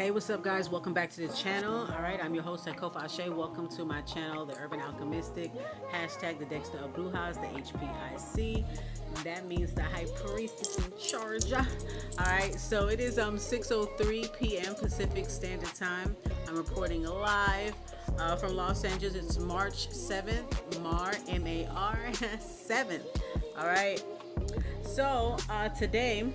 Hey, what's up, guys? Welcome back to the channel. All right, I'm your host, H.P.I.C. Welcome to my channel, The Urban Alchemistic, hashtag the Dexter of Brujas, the H.P.I.C. That means the High Priestess in charge. All right, so it is 6:03 p.m. Pacific Standard Time. I'm reporting live from Los Angeles. It's March 7th, M-A-R 7th. All right, so today's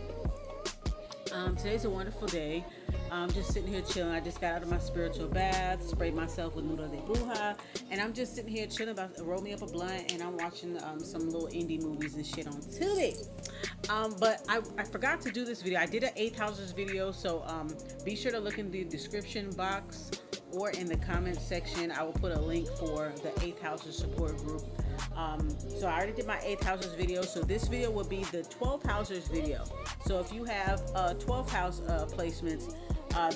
a wonderful day. I'm just sitting here chilling. I just got out of my spiritual bath, sprayed myself with Nudo de Bruja, and I'm just sitting here chilling. Roll me up a blunt, and I'm watching some little indie movies and shit on Tubi. But I forgot to do this video. I did an 8th houses video, so be sure to look in the description box or in the comment section. I will put a link for the 8th houses support group. So I already did my 8th houses video, so this video will be the 12th houses video. So if you have 12th house placements,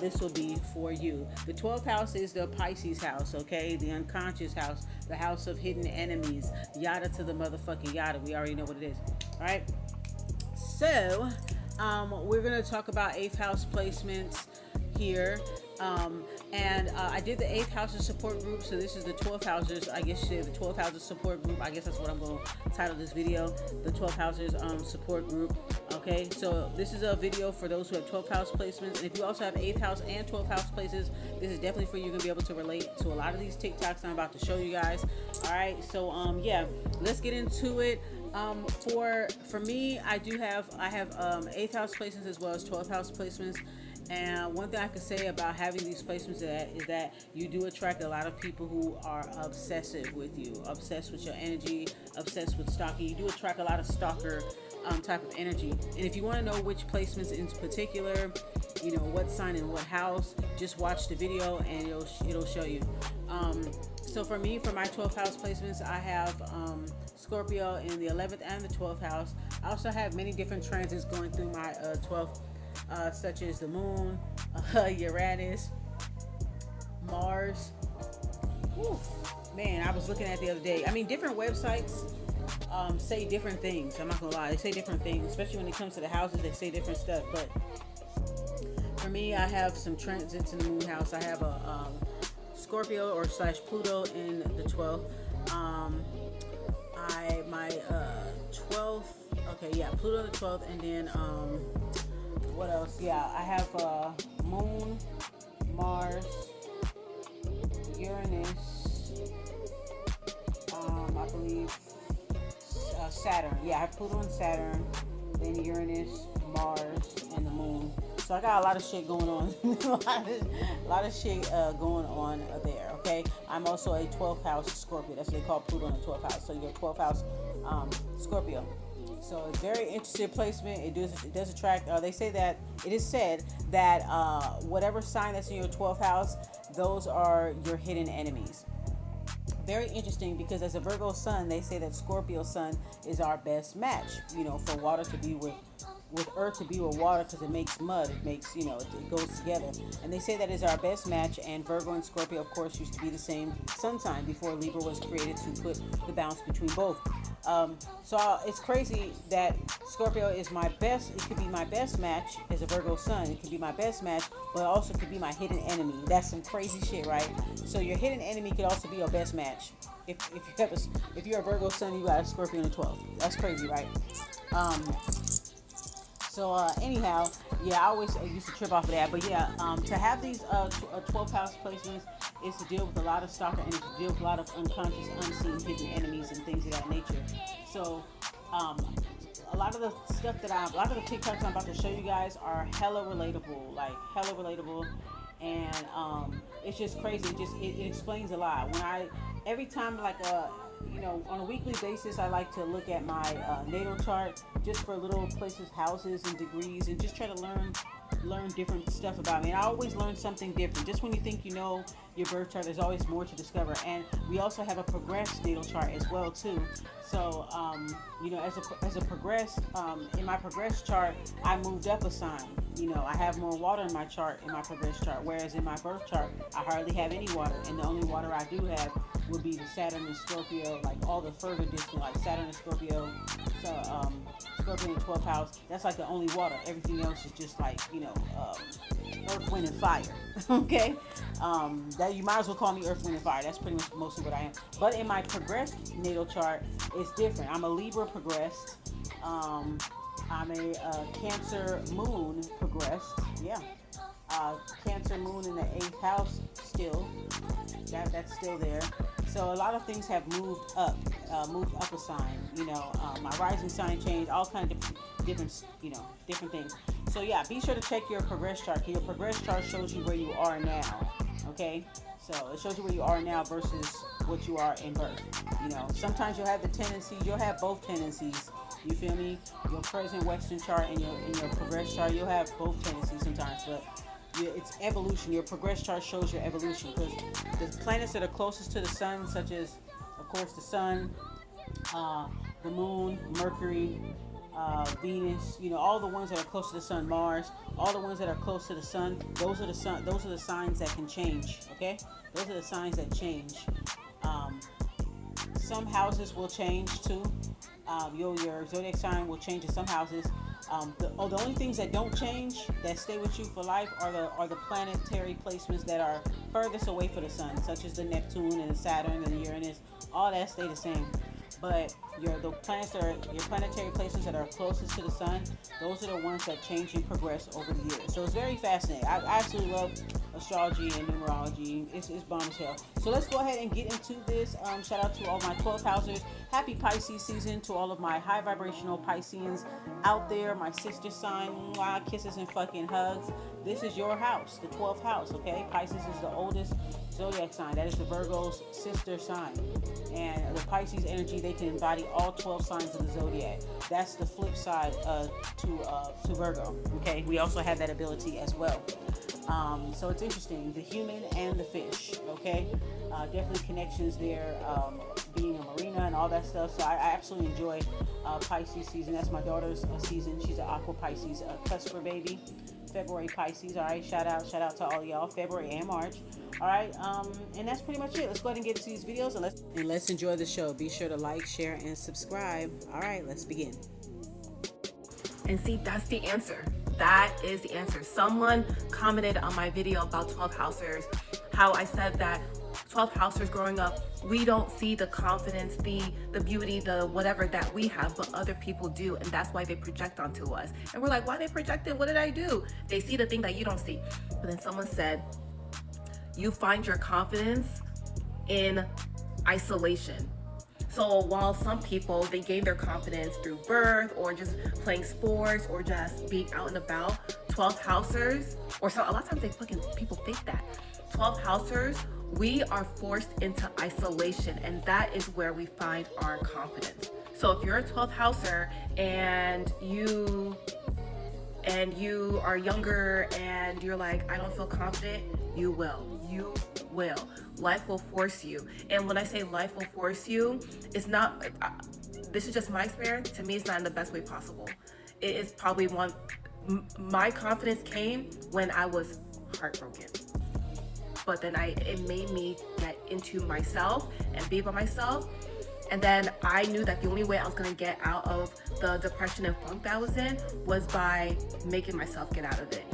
this will be for you. The 12th house is the Pisces house, okay? The unconscious house, the house of hidden enemies, yada to the motherfucking yada. We already know what it is, all right? So we're going to talk about 8th house placements here. And I did the 8th houses support group, so this is the 12th houses, I guess you say the 12th houses support group. I guess that's what I'm going to title this video, the 12th houses support group. Okay, so this is a video for those who have 12th house placements, and if you also have 8th house and 12th house places, this is definitely for you. You're going to be able to relate to a lot of these TikToks I'm about to show you guys. All right, so yeah, let's get into it. For me, I have 8th house placements as well as 12th house placements. And one thing I can say about having these placements is that you do attract a lot of people who are obsessive with you, obsessed with your energy, obsessed with stalking. You do attract a lot of stalker type of energy. And if you want to know which placements in particular, you know, what sign and what house, just watch the video and it'll show you. So for me, for my 12th house placements, I have Scorpio in the 11th and the 12th house. I also have many different transits going through my 12th, such as the moon, Uranus, Mars. Whew. Man, I was looking at the other day. I mean, different websites say different things. I'm not gonna lie, they say different things, especially when it comes to the houses. They say different stuff. But for me, I have some transits in the moon house. I have a Scorpio or / Pluto in the 12th. My 12th. Okay, yeah, Pluto the 12th, and then what else? Yeah, I have Moon, Mars, Uranus, I believe Saturn. Yeah, I have Pluto and Saturn, then Uranus, Mars, and the Moon. So I got a lot of shit going on. a lot of shit going on there, okay? I'm also a 12th house Scorpio. That's what they call Pluto in the 12th house. So you're a 12th house Scorpio. So a very interesting placement. It does attract. It is said that whatever sign that's in your 12th house, those are your hidden enemies. Very interesting, because as a Virgo sun, they say that Scorpio sun is our best match. You know, for water to be with earth to be with water, because it makes mud. It makes, you know, it goes together. And they say that is our best match. And Virgo and Scorpio, of course, used to be the same sun sign before Libra was created to put the balance between both. So it's crazy that Scorpio is my best. It could be my best match as a Virgo sun. It could be my best match, but also could be my hidden enemy. That's some crazy shit, right? So your hidden enemy could also be your best match. If you're a Virgo sun, you got a Scorpio in the 12th. That's crazy, right? So anyhow, yeah, I always used to trip off of that. But yeah, to have these 12th house placements is to deal with a lot of stalker energy, to deal with a lot of unconscious, unseen, hidden enemies and things of that nature. So a lot of the TikToks I'm about to show you guys are hella relatable, and it's just crazy. It explains a lot. Every time, you know, on a weekly basis, I like to look at my natal chart just for little places, houses, and degrees, and just try to learn different stuff about me. And I always learn something different. Just when you think you know your birth chart, there's always more to discover. And we also have a progressed natal chart as well too. So you know, as a progressed in my progressed chart, I moved up a sign. You know, I have more water in my chart, in my progressed chart, whereas in my birth chart, I hardly have any water, and the only water I do have would be the Saturn and Scorpio, like all the further distant, like Saturn and Scorpio, so Scorpio in the 12th house. That's like the only water. Everything else is just like, you know, Earth, Wind, and Fire. Okay, that you might as well call me Earth, Wind, and Fire. That's pretty much mostly what I am. But in my progressed natal chart, it's different. I'm a Libra progressed. I'm a Cancer Moon progressed. Yeah, Cancer Moon in the 8th house still. That's still there. So a lot of things have moved up a sign. My rising sign changed, all kinds of different things. So yeah, be sure to check your progress chart. Your progress chart shows you where you are now. Okay, so it shows you where you are now versus what you are in birth. Sometimes you'll have the tendency, you'll have both tendencies. You feel me? Your present Western chart and your progress chart, you'll have both tendencies sometimes, but it's evolution. Your progress chart shows your evolution because the planets that are closest to the sun, such as, of course, the sun, the moon, Mercury, Venus, all the ones that are close to the sun, Mars, all the ones that are close to the sun, those are the signs that can change. Okay, those are the signs that change. Some houses will change too. Your zodiac sign will change in some houses. The only things that don't change, that stay with you for life, are the planetary placements that are furthest away from the sun, such as the Neptune and the Saturn and the Uranus. All that stay the same. But your planetary placements that are closest to the sun, those are the ones that change and progress over the years. So it's very fascinating. I absolutely love astrology and numerology. It's bomb as hell. So let's go ahead and get into this. Shout out to all my 12th housers. Happy Pisces season to all of my high vibrational Pisceans out there. My sister sign, mwah, kisses and fucking hugs. This is your house, the 12th house, okay? Pisces is the oldest zodiac sign. That is the Virgo's sister sign. And the Pisces energy, they can embody all 12 signs of the zodiac. That's the flip side to Virgo, okay? We also have that ability as well. So it's interesting, the human and the fish, okay? Definitely connections there, being a marina and all that stuff. So I absolutely enjoy Pisces season. That's my daughter's season. She's an Aqua Pisces cusper baby. February Pisces. All right, shout out to all y'all, February and March. All right, and that's pretty much it. Let's go ahead and get into these videos and let's enjoy the show. Be sure to like, share, and subscribe. All right, let's begin. And see, that's the answer. That is the answer. Someone commented on my video about 12 housers, how I said that 12 housers growing up, we don't see the confidence, the beauty, the whatever that we have, but other people do, and that's why they project onto us. And we're like, why they projected? What did I do? They see the thing that you don't see. But then someone said, you find your confidence in isolation. So while some people, they gain their confidence through birth or just playing sports or just being out and about, 12 housers, or so a lot of times people think that 12 housers, we are forced into isolation, and that is where we find our confidence. So if you're a 12th houser and you are younger and you're like, I don't feel confident, you will. Life will force you. And when I say life will force you, it's not, this is just my experience. To me, it's not in the best way possible. It is probably my confidence came when I was heartbroken. But then it made me get into myself and be by myself. And then I knew that the only way I was gonna get out of the depression and funk that I was in was by making myself get out of it.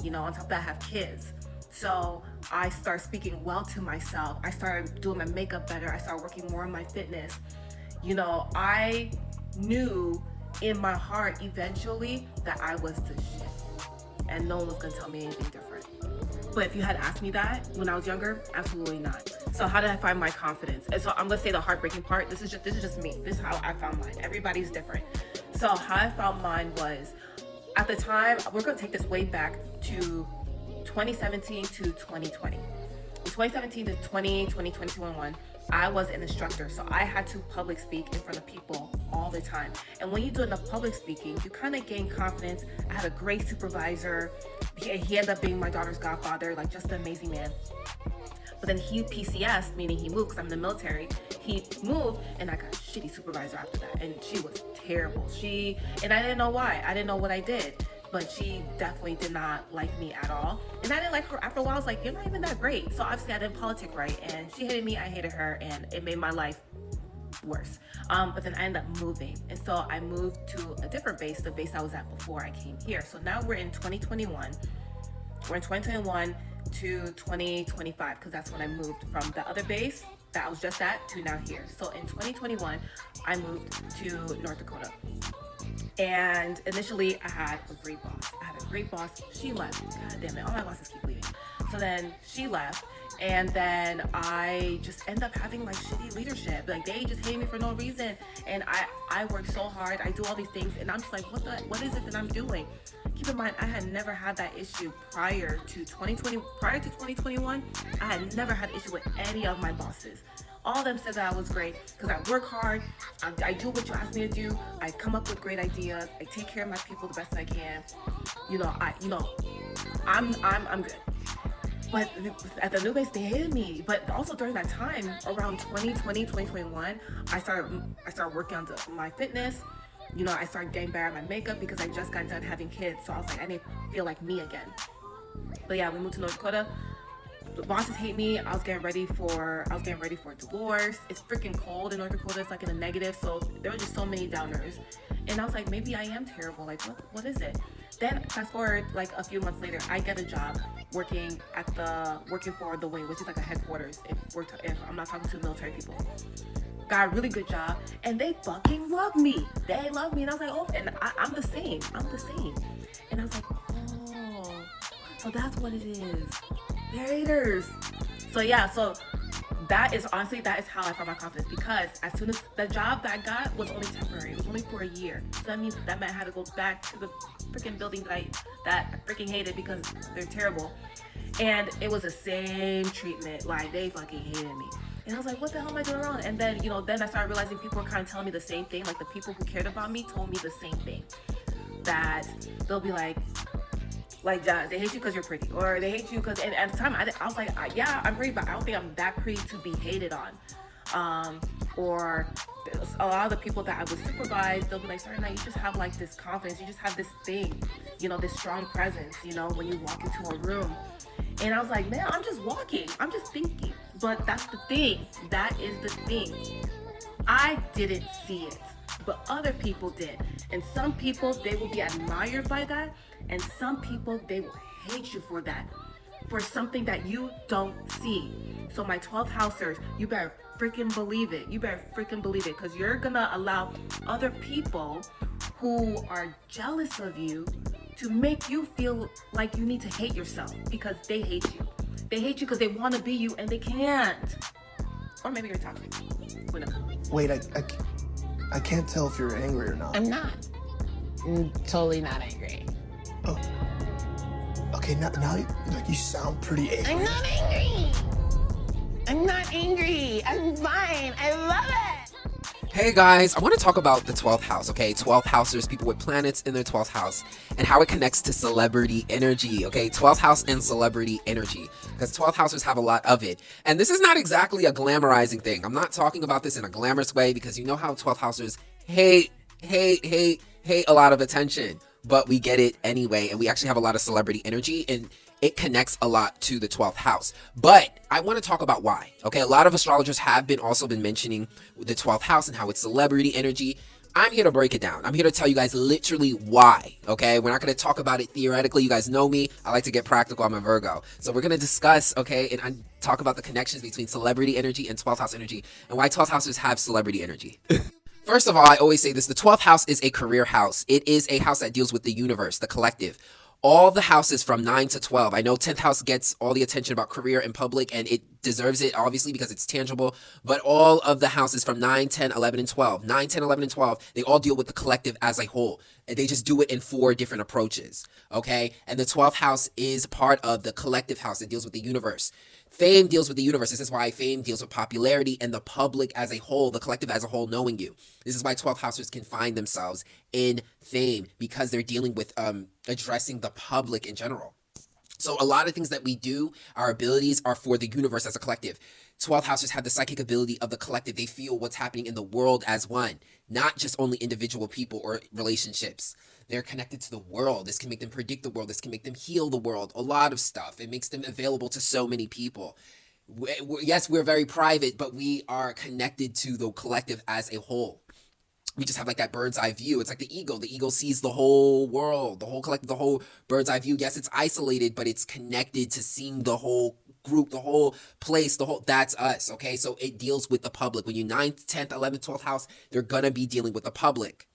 On top of that, I have kids. So I started speaking well to myself. I started doing my makeup better. I started working more on my fitness. I knew in my heart eventually that I was the shit. And no one was gonna tell me anything different. But if you had asked me that when I was younger, absolutely not. So how did I find my confidence? And so I'm gonna say the heartbreaking part. This is just me. This is how I found mine. Everybody's different. So how I found mine was, at the time, we're gonna take this way back to 2017 to 2020. In 2017 to 2021, I was an instructor, so I had to public speak in front of people all the time. And when you do enough public speaking, you kind of gain confidence. I had a great supervisor. He ended up being my daughter's godfather, like just an amazing man. But then he PCS, meaning he moved because I'm in the military. He moved and I got a shitty supervisor after that. And she was terrible. And I didn't know why. I didn't know what I did. But she definitely did not like me at all. And I didn't like her. After a while, I was like, you're not even that great. So obviously I didn't politic right. And she hated me, I hated her. And it made my life worse. But then I ended up moving. And so I moved to a different base, the base I was at before I came here. So now we're in 2021. we're in 2021 to 2025, because that's when I moved from the other base that I was just at to now here. So in 2021, I moved to North Dakota. And initially, I had a great boss. She left. God damn it, all my bosses keep leaving. So then she left, and then I just end up having like shitty leadership. Like they just hate me for no reason. And I work so hard. I do all these things, and I'm just like, what is it that I'm doing? Keep in mind, I had never had that issue prior to 2020. Prior to 2021, I had never had an issue with any of my bosses. All of them said that I was great because I work hard. I do what you ask me to do. I come up with great ideas. I take care of my people the best I can. I'm good. But at the new base, they hated me. But also during that time, around 2020, 2021, I started working on my fitness. I started getting better at my makeup because I just got done having kids. So I was like, I need to feel like me again. But yeah, we moved to North Dakota. The bosses hate me. I was getting ready for a divorce. It's freaking cold in North Dakota. It's like in the negative. So there were just so many downers. And I was like, maybe I am terrible. Like, what is it? Then fast forward like a few months later, I get a job working for the wing, which is like a headquarters. If I'm not talking to military people. Got a really good job, and they fucking love me. They love me, and I was like, oh, and I'm the same. And I was like, oh, so that's what it is. They're haters. So yeah, that is how I found my confidence, because as soon as the job that I got was only temporary, it was only for a year. So that means that meant I had to go back to the freaking building that I freaking hated because they're terrible. And it was the same treatment. Like, they fucking hated me. And I was like, what the hell am I doing wrong? And then, then I started realizing people were kind of telling me the same thing. Like, the people who cared about me told me the same thing. That they'll be like, Jazz, they hate you because you're pretty. Or they hate you because, and at the time, I was like, yeah, I'm pretty, but I don't think I'm that pretty to be hated on. Or a lot of the people that I would supervise, they'll be like, sorry, now you just have like this confidence. You just have this thing, this strong presence, when you walk into a room. And I was like, man, I'm just walking. I'm just thinking. But that's the thing. That is the thing. I didn't see it, but other people did. And some people, they will be admired by that. And some people, they will hate you for that. For something that you don't see. So my 12th housers, you better freaking believe it. Because you're going to allow other people who are jealous of you to make you feel like you need to hate yourself because they hate you. They hate you because they want to be you and they can't. Or maybe you're toxic. Who knows? Wait, I can't tell if you're angry or not. I'm not. I'm totally not angry. Oh. Okay, now you sound pretty angry. I'm not angry. I'm fine. I love it. Hey guys, I want to talk about the 12th house, okay? 12th housers, people with planets in their 12th house, and how it connects to celebrity energy, okay? 12th house and celebrity energy, because 12th housers have a lot of it. And this is not exactly a glamorizing thing. I'm not talking about this in a glamorous way, because you know how 12th housers hate a lot of attention, but we get it anyway, and we actually have a lot of celebrity energy, and it connects a lot to the 12th house. But I want to talk about why, okay? A lot of astrologers have also been mentioning the 12th house and how it's celebrity energy. I'm here to break it down. I'm here to tell you guys literally why, okay? We're not going to talk about it theoretically. You guys know me. I like to get practical. I'm a Virgo. So we're going to discuss, okay, and talk about the connections between celebrity energy and 12th house energy and why 12th houses have celebrity energy. First of all, I always say this. The 12th house is a career house. It is a house that deals with the universe, the collective. All the houses from 9 to 12. I know 10th house gets all the attention about career in public, and it deserves it, obviously, because it's tangible. But all of the houses from 9, 10, 11, and 12. 9, 10, 11, and 12, they all deal with the collective as a whole. And they just do it in 4 different approaches, okay? And the 12th house is part of the collective house. It deals with the universe. Fame deals with the universe. This is why fame deals with popularity and the public as a whole, the collective as a whole knowing you. This is why 12th housers can find themselves in fame, because they're dealing with addressing the public in general. So a lot of things that we do, our abilities are for the universe as a collective. 12th housers have the psychic ability of the collective. They feel what's happening in the world as one, not just only individual people or relationships. They're connected to the world. This can make them predict the world. This can make them heal the world. A lot of stuff. It makes them available to so many people. Yes, we're very private, but we are connected to the collective as a whole. we just have like that bird's eye view. It's like the ego. The ego sees the whole world, the whole collective, the whole bird's eye view. Yes, it's isolated, but it's connected to seeing the whole group, the whole place, that's us. Okay, so it deals with the public. When you 9th, 10th, 11th, 12th house, they're gonna be dealing with the public.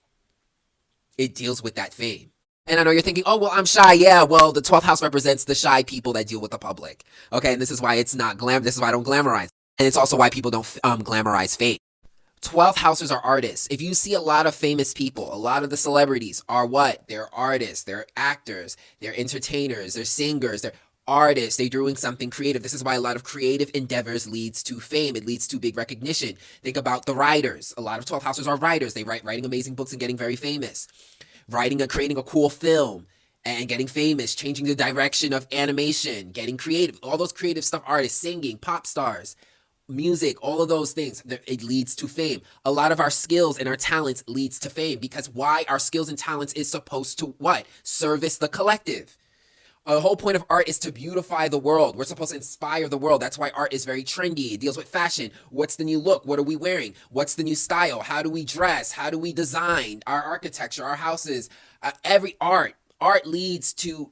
It deals with that fame. And I know you're thinking, oh, well, I'm shy. Yeah, well, the 12th house represents the shy people that deal with the public. Okay, and this is why it's not this is why I don't glamorize. And it's also why people don't glamorize fame. 12th houses are artists. If you see a lot of famous people, a lot of the celebrities are what? They're artists, they're actors, they're entertainers, they're singers, they're artists, they're doing something creative. This is why a lot of creative endeavors leads to fame. It leads to big recognition. Think about the writers. A lot of 12th houses are writers. They writing amazing books and getting very famous. Creating a cool film and getting famous, changing the direction of animation, getting creative. All those creative stuff, artists, singing, pop stars, music, all of those things, it leads to fame. A lot of our skills and our talents leads to fame, because why? Our skills and talents is supposed to what? Service the collective. The whole point of art is to beautify the world. We're supposed to inspire the world. That's why art is very trendy. It deals with fashion. What's the new look? What are we wearing? What's the new style? How do we dress? How do we design our architecture, our houses? Every art leads to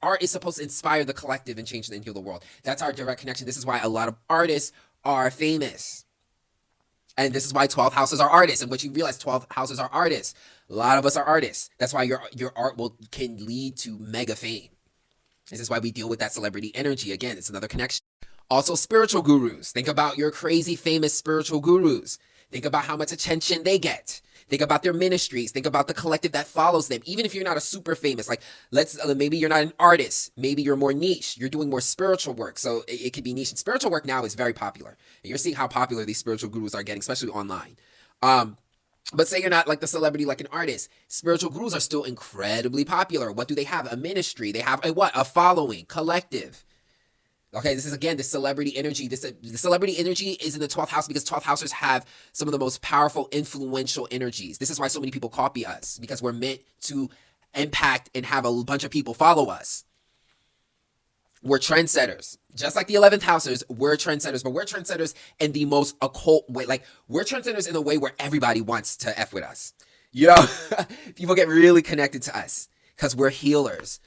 art is supposed to inspire the collective and change and heal the world. That's our direct connection. This is why a lot of artists are famous. And this is why 12 houses are artists. And what you realize, 12 houses are artists. A lot of us are artists. That's why your art can lead to mega fame. This is why we deal with that celebrity energy. Again, it's another connection. Also, spiritual gurus. Think about your crazy famous spiritual gurus. Think about how much attention they get. Think about their ministries. Think about the collective that follows them. Even if you're not a super famous, like maybe you're not an artist. Maybe you're more niche. You're doing more spiritual work. So it could be niche. And spiritual work now is very popular. And you're seeing how popular these spiritual gurus are getting, especially online. But say you're not like the celebrity, like an artist. Spiritual gurus are still incredibly popular. What do they have? A ministry. They have a following, collective. Okay, this is again the celebrity energy. The celebrity energy is in the 12th house because 12th housers have some of the most powerful, influential energies. This is why so many people copy us, because we're meant to impact and have a bunch of people follow us. We're trendsetters. Just like the 11th housers, we're trendsetters, but we're trendsetters in the most occult way. Like, we're trendsetters in a way where everybody wants to F with us. You know, people get really connected to us because we're healers.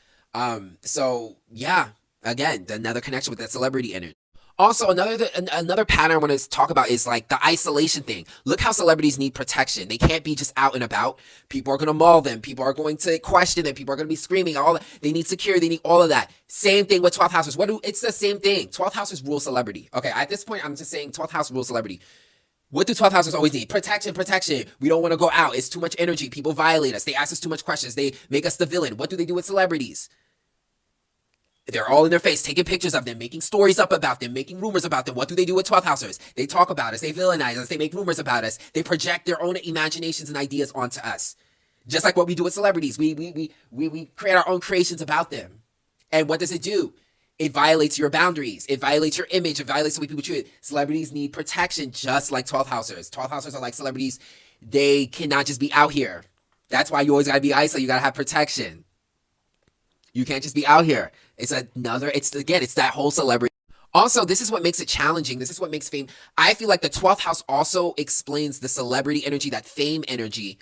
So yeah. Again, another connection with that celebrity energy. Also, another pattern I want to talk about is like the isolation thing. Look how celebrities need protection. They can't be just out and about. People are going to maul them. People are going to question them. People are going to be screaming. All that. They need security. They need all of that. Same thing with 12th houses. It's the same thing. 12th houses rule celebrity. Okay, at this point, I'm just saying 12th house rules celebrity. What do 12th houses always need? Protection. We don't want to go out. It's too much energy. People violate us. They ask us too much questions. They make us the villain. What do they do with celebrities? They're all in their face, taking pictures of them, making stories up about them, making rumors about them. What do they do with 12th housers? They talk about us. They villainize us. They make rumors about us. They project their own imaginations and ideas onto us. Just like what we do with celebrities. We create our own creations about them. And what does it do? It violates your boundaries. It violates your image. It violates the way people treat it. Celebrities need protection just like 12th housers. 12th housers are like celebrities. They cannot just be out here. That's why you always got to be isolated. You got to have protection. You can't just be out here. It's that whole celebrity. Also, this is what makes it challenging. This is what makes fame. I feel like the 12th house also explains the celebrity energy, that fame energy,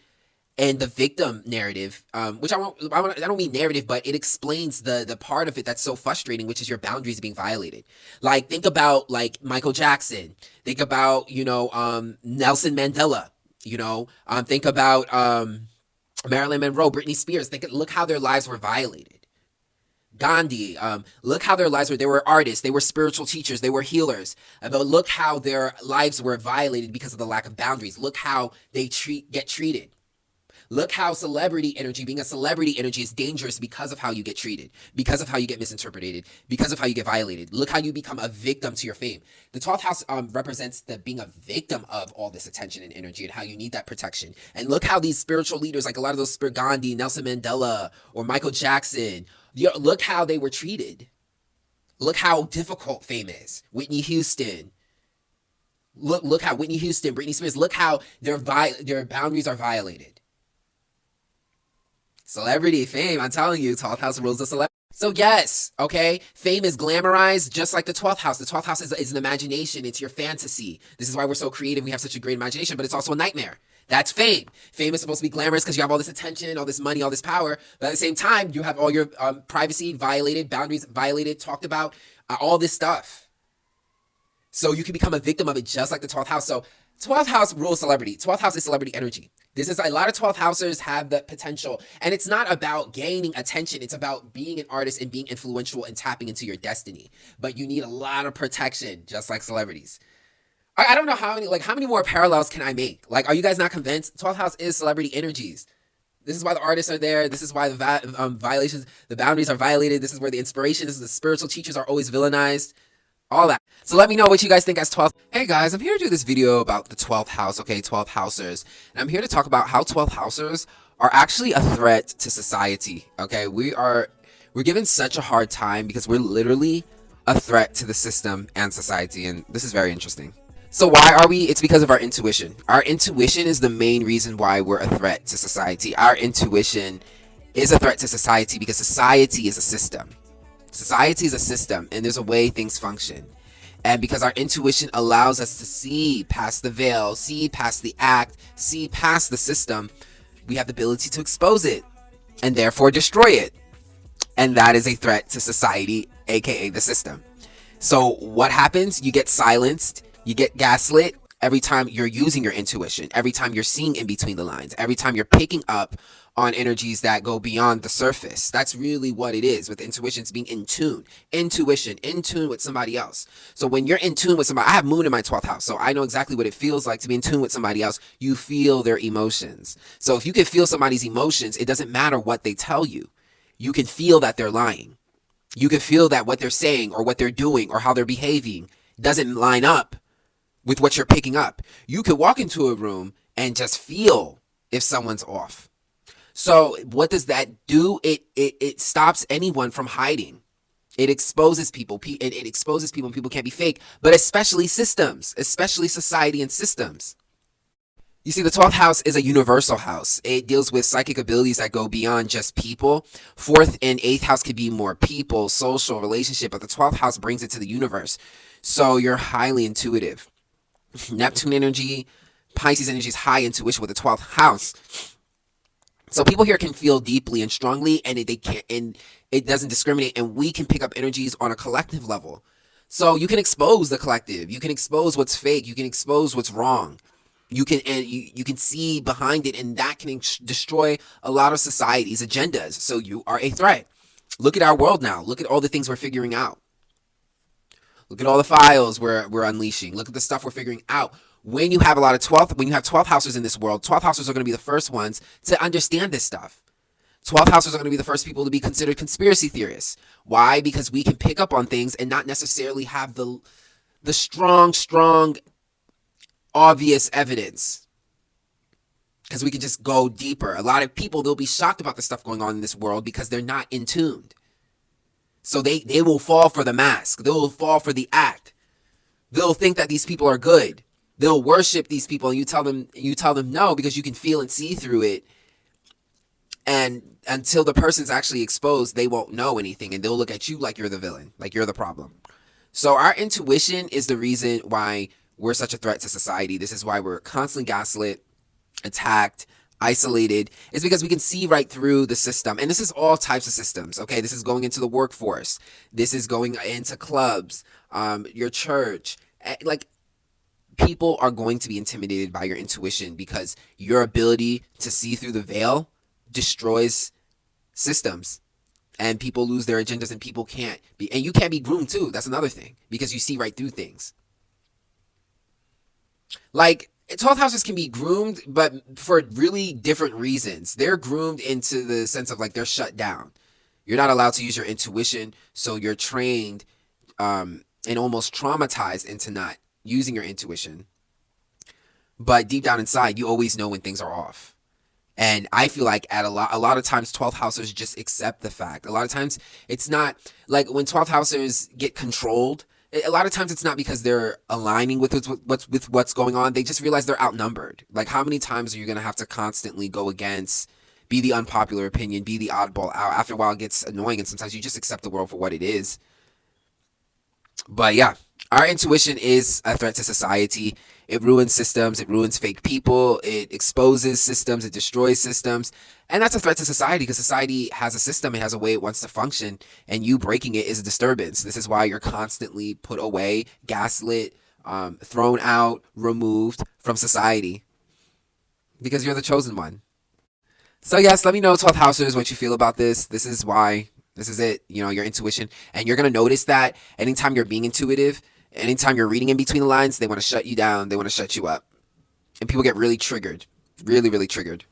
and the victim narrative, which I don't mean narrative, but it explains the part of it that's so frustrating, which is your boundaries being violated. Like, think about like Michael Jackson. Think about, Nelson Mandela, think about, Marilyn Monroe, Britney Spears. Look how their lives were violated. Gandhi, look how their lives were. They were artists. They were spiritual teachers. They were healers. But look how their lives were violated because of the lack of boundaries. Look how they get treated. Look how being a celebrity energy is dangerous because of how you get treated, because of how you get misinterpreted, because of how you get violated. Look how you become a victim to your fame. The 12th house represents being a victim of all this attention and energy and how you need that protection. And look how these spiritual leaders, like a lot of those Gandhi, Nelson Mandela, or Michael Jackson, look how they were treated. Look how difficult fame is. Whitney Houston. Look how Whitney Houston, Britney Spears, look how their boundaries are violated. Celebrity, fame, I'm telling you, 12th house rules the celebrity. So yes, okay, fame is glamorized just like the 12th house. The 12th house is an imagination. It's your fantasy. This is why we're so creative. We have such a great imagination, but it's also a nightmare. That's fame. Fame is supposed to be glamorous because you have all this attention, all this money, all this power. But at the same time, you have all your privacy violated, boundaries violated, talked about, all this stuff. So you can become a victim of it, just like the 12th house. So 12th house rules celebrity. 12th house is celebrity energy. This is a lot of 12th housers have the potential, and it's not about gaining attention. It's about being an artist and being influential and tapping into your destiny. But you need a lot of protection, just like celebrities. I don't know how many more parallels can I make? Like, are you guys not convinced? 12th house is celebrity energies. This is why the artists are there. This is why the violations, the boundaries are violated. This is where the inspiration, this is the spiritual teachers are always villainized. All that. So let me know what you guys think as 12th. Hey guys, I'm here to do this video about the 12th house, okay, 12th housers. And I'm here to talk about how 12th housers are actually a threat to society, okay? We're given such a hard time because we're literally a threat to the system and society, and this is very interesting. So why are we? It's because of our intuition. Our intuition is the main reason why we're a threat to society. Our intuition is a threat to society because society is a system. Society is a system, and there's a way things function. And because our intuition allows us to see past the veil, see past the act, see past the system, we have the ability to expose it and therefore destroy it. And that is a threat to society, aka the system. So what happens? You get silenced, you get gaslit every time you're using your intuition, every time you're seeing in between the lines, every time you're picking up on energies that go beyond the surface. That's really what it is with intuition. It's being in tune. Intuition, in tune with somebody else. So when you're in tune with somebody, I have moon in my 12th house, so I know exactly what it feels like to be in tune with somebody else. You feel their emotions. So if you can feel somebody's emotions, it doesn't matter what they tell you. You can feel that they're lying. You can feel that what they're saying or what they're doing or how they're behaving doesn't line up with what you're picking up. You could walk into a room and just feel if someone's off. So what does that do? It stops anyone from hiding. It exposes people. It exposes people, and people can't be fake, but especially systems, especially society and systems. You see, the 12th house is a universal house. It deals with psychic abilities that go beyond just people. 4th and 8th house could be more people, social, relationship, but the 12th house brings it to the universe. So you're highly intuitive. Neptune energy, Pisces energy is high intuition with the 12th house. So people here can feel deeply and strongly, and it doesn't discriminate, and we can pick up energies on a collective level. So you can expose the collective, you can expose what's fake, you can expose what's wrong. You can see behind it, and that can destroy a lot of society's agendas. So you are a threat. Look at our world now. Look at all the things we're figuring out. Look at all the files we're unleashing. Look at the stuff we're figuring out. When you have a lot of 12th housers in this world, 12th housers are going to be the first ones to understand this stuff. 12th housers are going to be the first people to be considered conspiracy theorists. Why? Because we can pick up on things and not necessarily have the strong, obvious evidence. Because we can just go deeper. A lot of people, they'll be shocked about the stuff going on in this world because they're not in tuned. So they will fall for the mask. They'll fall for the act. They'll think that these people are good. They'll worship these people, and you tell them no, because you can feel and see through it. And until the person's actually exposed, they won't know anything, and they'll look at you like you're the villain, like you're the problem. So our intuition is the reason why we're such a threat to society. This is why we're constantly gaslit, attacked, isolated. It's because we can see right through the system. And this is all types of systems, okay? This is going into the workforce. This is going into clubs, your church. Like, people are going to be intimidated by your intuition because your ability to see through the veil destroys systems. And people lose their agendas, and people can't be, and you can't be groomed too. That's another thing, because you see right through things. Like, 12th houses can be groomed, but for really different reasons. They're groomed into the sense of like they're shut down. You're not allowed to use your intuition, so you're trained and almost traumatized into not using your intuition. But deep down inside, you always know when things are off. And I feel like a lot of times 12th housers just accept the fact. A lot of times it's not like when 12th housers get controlled, a lot of times it's not because they're aligning with what's going on. They just realize they're outnumbered. Like, how many times are you going to have to constantly go against, be the unpopular opinion, be the oddball out? After a while it gets annoying, and sometimes you just accept the world for what it is. But yeah, our intuition is a threat to society. It ruins systems, it ruins fake people, it exposes systems, it destroys systems. And that's a threat to society because society has a system, it has a way it wants to function, and you breaking it is a disturbance. This is why you're constantly put away, gaslit, thrown out, removed from society because you're the chosen one. So yes, let me know, 12th housers, what you feel about this. This is why, this is it, you know, your intuition. And you're going to notice that anytime you're being intuitive, anytime you're reading in between the lines, they want to shut you down, they want to shut you up. And people get really triggered, really, really triggered.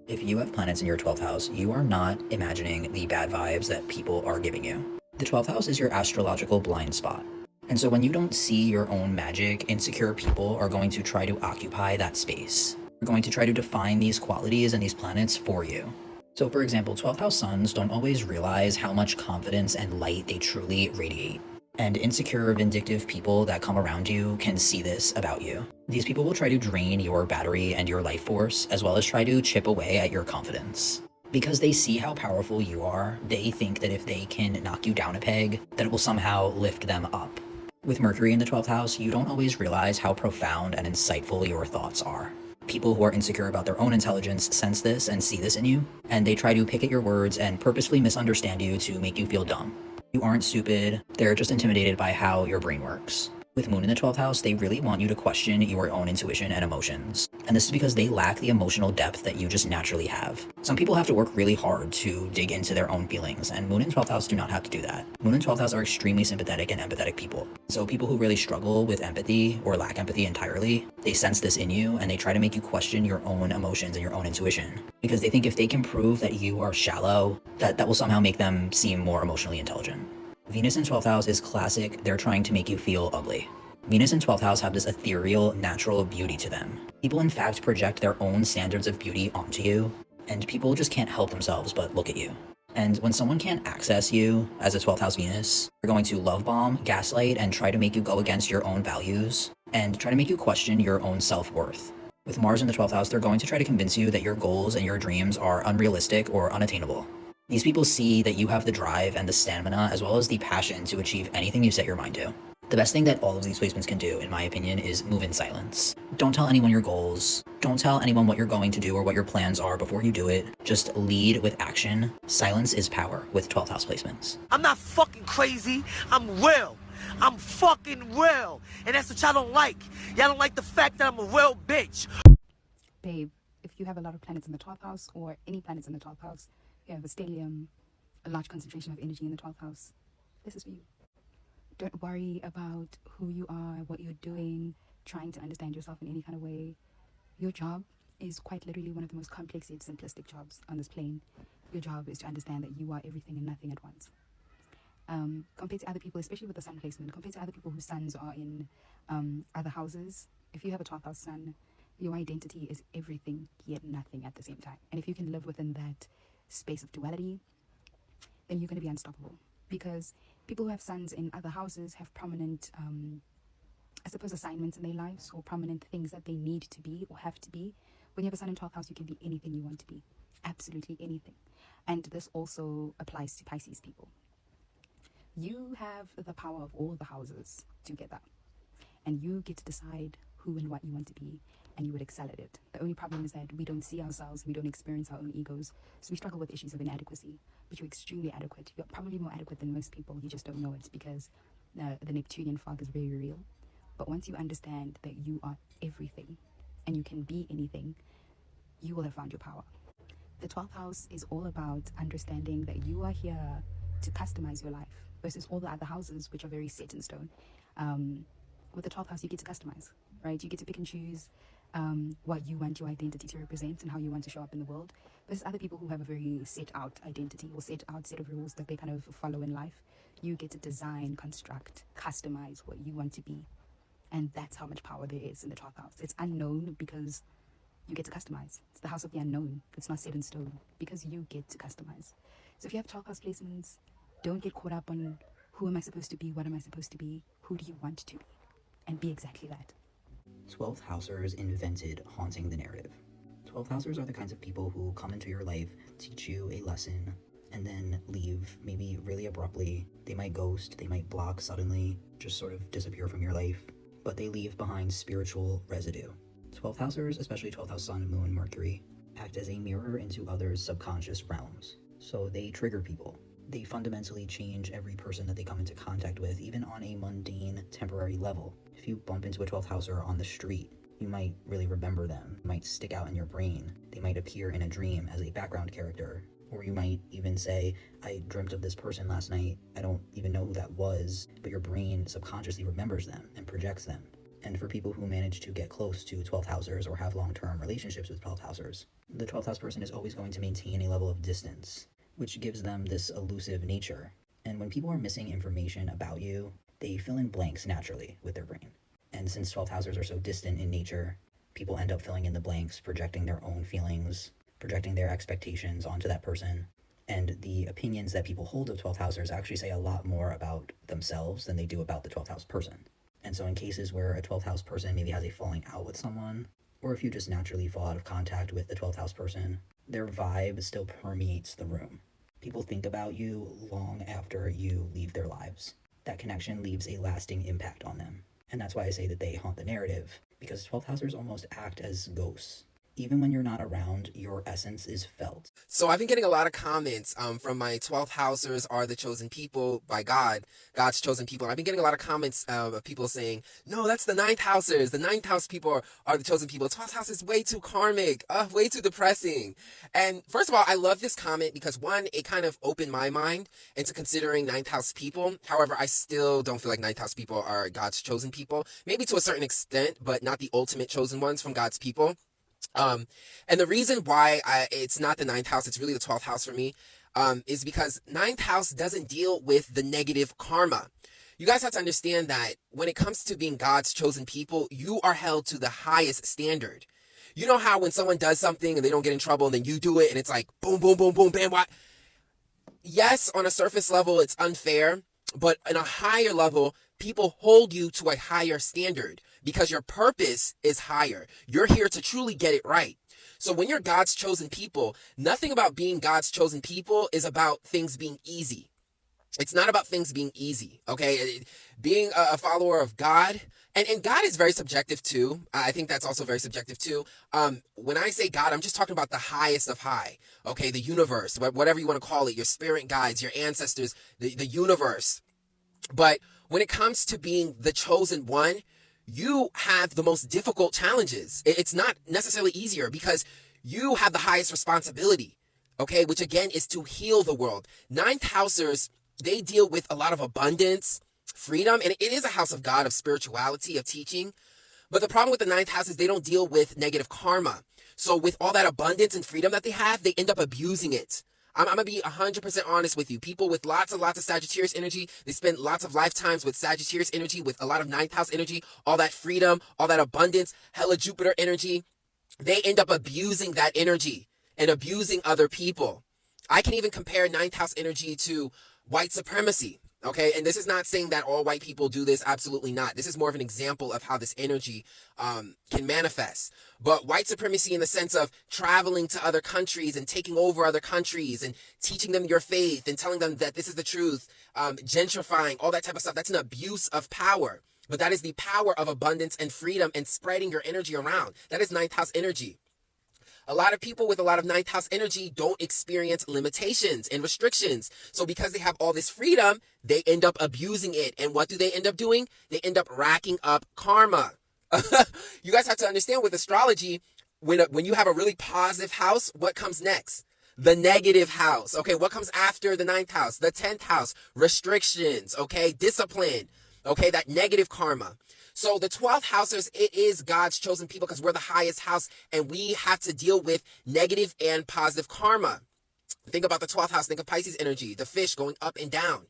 If you have planets in your 12th house, you are not imagining the bad vibes that people are giving you. The 12th house is your astrological blind spot. And so when you don't see your own magic, insecure people are going to try to occupy that space. They're going to try to define these qualities and these planets for you. So for example, 12th house suns don't always realize how much confidence and light they truly radiate. And insecure, vindictive people that come around you can see this about you. These people will try to drain your battery and your life force, as well as try to chip away at your confidence. Because they see how powerful you are, they think that if they can knock you down a peg, that it will somehow lift them up. With Mercury in the 12th house, you don't always realize how profound and insightful your thoughts are. People who are insecure about their own intelligence sense this and see this in you, and they try to pick at your words and purposefully misunderstand you to make you feel dumb. You aren't stupid, they're just intimidated by how your brain works. With Moon in the 12th house, they really want you to question your own intuition and emotions. And this is because they lack the emotional depth that you just naturally have. Some people have to work really hard to dig into their own feelings, and Moon in 12th house do not have to do that. Moon in 12th house are extremely sympathetic and empathetic people. So people who really struggle with empathy or lack empathy entirely, they sense this in you and they try to make you question your own emotions and your own intuition. Because they think if they can prove that you are shallow, that will somehow make them seem more emotionally intelligent. Venus in 12th house is classic, they're trying to make you feel ugly. Venus in 12th house have this ethereal, natural beauty to them. People in fact project their own standards of beauty onto you, and people just can't help themselves but look at you. And when someone can't access you as a 12th house Venus, they're going to love bomb, gaslight, and try to make you go against your own values, and try to make you question your own self-worth. With Mars in the 12th house, they're going to try to convince you that your goals and your dreams are unrealistic or unattainable. These people see that you have the drive and the stamina as well as the passion to achieve anything you set your mind to. The best thing that all of these placements can do, in my opinion, is move in silence. Don't tell anyone your goals. Don't tell anyone what you're going to do or what your plans are before you do it. Just lead with action. Silence is power with 12th house placements. I'm not fucking crazy. I'm real. I'm fucking real. And that's what y'all don't like. Y'all don't like the fact that I'm a real bitch. Babe, if you have a lot of planets in the 12th house or any planets in the 12th house, you have a stellium, a large concentration of energy in the 12th house, this is for you. Don't worry about who you are, what you're doing, trying to understand yourself in any kind of way. Your job is quite literally one of the most complex yet simplistic jobs on this plane. Your job is to understand that you are everything and nothing at once. Compared to other people, especially with the sun placement, compared to other people whose suns are in other houses, if you have a 12th house sun, your identity is everything yet nothing at the same time. And if you can live within that space of duality, then you're going to be unstoppable. Because people who have suns in other houses have prominent, I suppose, assignments in their lives or prominent things that they need to be or have to be. When you have a sun in 12th house, you can be anything you want to be. Absolutely anything. And this also applies to Pisces people. You have the power of all the houses together. And you get to decide who and what you want to be, and you would excel at it. The only problem is that we don't see ourselves, we don't experience our own egos, so we struggle with issues of inadequacy. But you're extremely adequate. You're probably more adequate than most people. You just don't know it because the Neptunian fog is very real. But once you understand that you are everything and you can be anything, you will have found your power. The 12th house is all about understanding that you are here to customize your life versus all the other houses which are very set in stone. With the 12th house, you get to customize, right? You get to pick and choose what you want your identity to represent and how you want to show up in the world. Versus other people who have a very set out identity or set out set of rules that they kind of follow in life. You get to design, construct, customize what you want to be. And that's how much power there is in the 12th house. It's unknown because you get to customize. It's the house of the unknown. It's not set in stone because you get to customize. So if you have 12th house placements, don't get caught up on who am I supposed to be, what am I supposed to be, who do you want to be, and be exactly that. 12th housers invented haunting the narrative. 12th housers are the kinds of people who come into your life, teach you a lesson, and then leave, maybe really abruptly. They might ghost, they might block suddenly, just sort of disappear from your life. but they leave behind spiritual residue. 12th housers, especially 12th house sun, moon, Mercury, act as a mirror into others' subconscious realms. So they trigger people. They fundamentally change every person that they come into contact with, even on a mundane, temporary level. If you bump into a 12th houser on the street, you might really remember them, might stick out in your brain. They might appear in a dream as a background character. Or you might even say, I dreamt of this person last night. I don't even know who that was, but your brain subconsciously remembers them and projects them. And for people who manage to get close to 12th housers or have long-term relationships with 12th housers, the 12th house person is always going to maintain a level of distance, which gives them this elusive nature. And when people are missing information about you, they fill in blanks naturally with their brain. And since 12th housers are so distant in nature, people end up filling in the blanks, projecting their own feelings, projecting their expectations onto that person. And the opinions that people hold of 12th housers actually say a lot more about themselves than they do about the 12th house person. And so in cases where a 12th house person maybe has a falling out with someone, or if you just naturally fall out of contact with the 12th house person, their vibe still permeates the room. People think about you long after you leave their lives. That connection leaves a lasting impact on them. And that's why I say that they haunt the narrative, because 12th housers almost act as ghosts. Even when you're not around, your essence is felt. So I've been getting a lot of comments from my 12th housers are the chosen people by God, God's chosen people. And I've been getting a lot of comments of people saying, no, that's the 9th housers. The 9th house people are the chosen people. 12th house is way too karmic, way too depressing. And first of all, I love this comment because one, it kind of opened my mind into considering 9th house people. However, I still don't feel like 9th house people are God's chosen people. Maybe to a certain extent, but not the ultimate chosen ones from God's people. And the reason why it's not the 9th house, it's really the 12th house for me, is because 9th house doesn't deal with the negative karma. You guys have to understand that when it comes to being God's chosen people, you are held to the highest standard. You know how when someone does something and they don't get in trouble and then you do it and it's like boom, boom, boom, boom, bam, what? Yes, on a surface level, it's unfair, but on a higher level, people hold you to a higher standard because your purpose is higher. You're here to truly get it right. So when you're God's chosen people, nothing about being God's chosen people is about things being easy. It's not about things being easy, okay? Being a follower of God, and God is very subjective too. I think that's also very subjective too. When I say God, I'm just talking about the highest of high, okay? The universe, whatever you want to call it, your spirit guides, your ancestors, the universe. But when it comes to being the chosen one, you have the most difficult challenges. It's not necessarily easier because you have the highest responsibility, okay? Which again is to heal the world. 9th housers, they deal with a lot of abundance, freedom, and it is a house of God, of spirituality, of teaching. But the problem with the 9th house is they don't deal with negative karma. So with all that abundance and freedom that they have, they end up abusing it. I'm going to be 100% honest with you. People with lots and lots of Sagittarius energy, they spend lots of lifetimes with Sagittarius energy, with a lot of 9th house energy, all that freedom, all that abundance, hella Jupiter energy. They end up abusing that energy and abusing other people. I can even compare 9th house energy to white supremacy. Okay, and this is not saying that all white people do this. Absolutely not. This is more of an example of how this energy can manifest. But white supremacy in the sense of traveling to other countries and taking over other countries and teaching them your faith and telling them that this is the truth, gentrifying, all that type of stuff, that's an abuse of power. But that is the power of abundance and freedom and spreading your energy around. That is 9th house energy. A lot of people with a lot of 9th house energy don't experience limitations and restrictions. So because they have all this freedom, they end up abusing it. And what do they end up doing? They end up racking up karma. You guys have to understand with astrology, when you have a really positive house, what comes next? The negative house. Okay, what comes after the 9th house? The 10th house. Restrictions, okay? Discipline, okay? That negative karma. So the 12th housers, it is God's chosen people because we're the highest house and we have to deal with negative and positive karma. Think about the 12th house. Think of Pisces energy, the fish going up and down.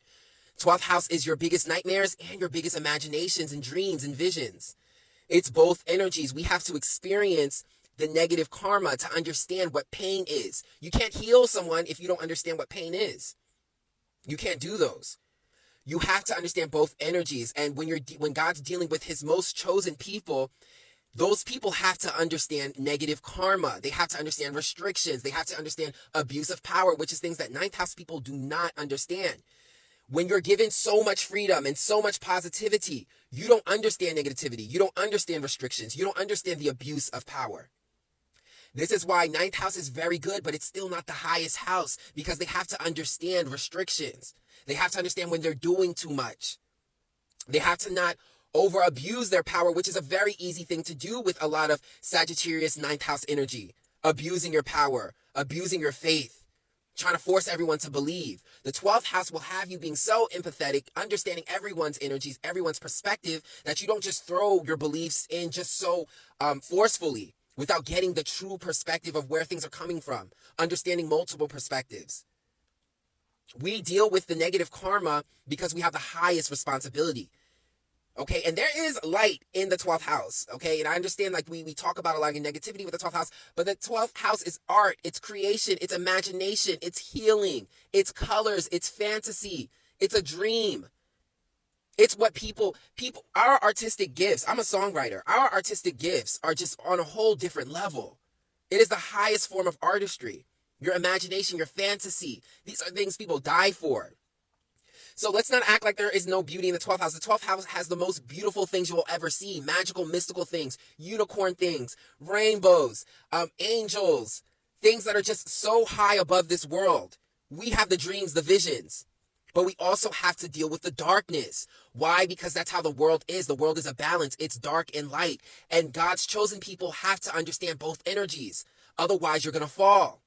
12th house is your biggest nightmares and your biggest imaginations and dreams and visions. It's both energies. We have to experience the negative karma to understand what pain is. You can't heal someone if you don't understand what pain is. You can't do those. You have to understand both energies. And when God's dealing with his most chosen people, those people have to understand negative karma. They have to understand restrictions. They have to understand abuse of power, which is things that 9th house people do not understand. When you're given so much freedom and so much positivity, you don't understand negativity. You don't understand restrictions. You don't understand the abuse of power. This is why ninth house is very good, but it's still not the highest house, because they have to understand restrictions. They have to understand when they're doing too much. They have to not over abuse their power, which is a very easy thing to do with a lot of Sagittarius ninth house energy. Abusing your power, abusing your faith, trying to force everyone to believe. The 12th house will have you being so empathetic, understanding everyone's energies, everyone's perspective, that you don't just throw your beliefs in just so forcefully without getting the true perspective of where things are coming from, understanding multiple perspectives. We deal with the negative karma because we have the highest responsibility. Okay, and there is light in the 12th house, okay? And I understand, like, we talk about a lot of negativity with the 12th house, but the 12th house is art, it's creation, it's imagination, it's healing, it's colors, it's fantasy, it's a dream. It's what people, our artistic gifts, I'm a songwriter, our artistic gifts are just on a whole different level. It is the highest form of artistry. Your imagination, your fantasy, these are things people die for. So let's not act like there is no beauty in the 12th house. The 12th house has the most beautiful things you will ever see. Magical, mystical things, unicorn things, rainbows, angels, things that are just so high above this world. We have the dreams, the visions, but we also have to deal with the darkness. Why? Because that's how the world is. The world is a balance. It's dark and light. And God's chosen people have to understand both energies. Otherwise, you're going to fall.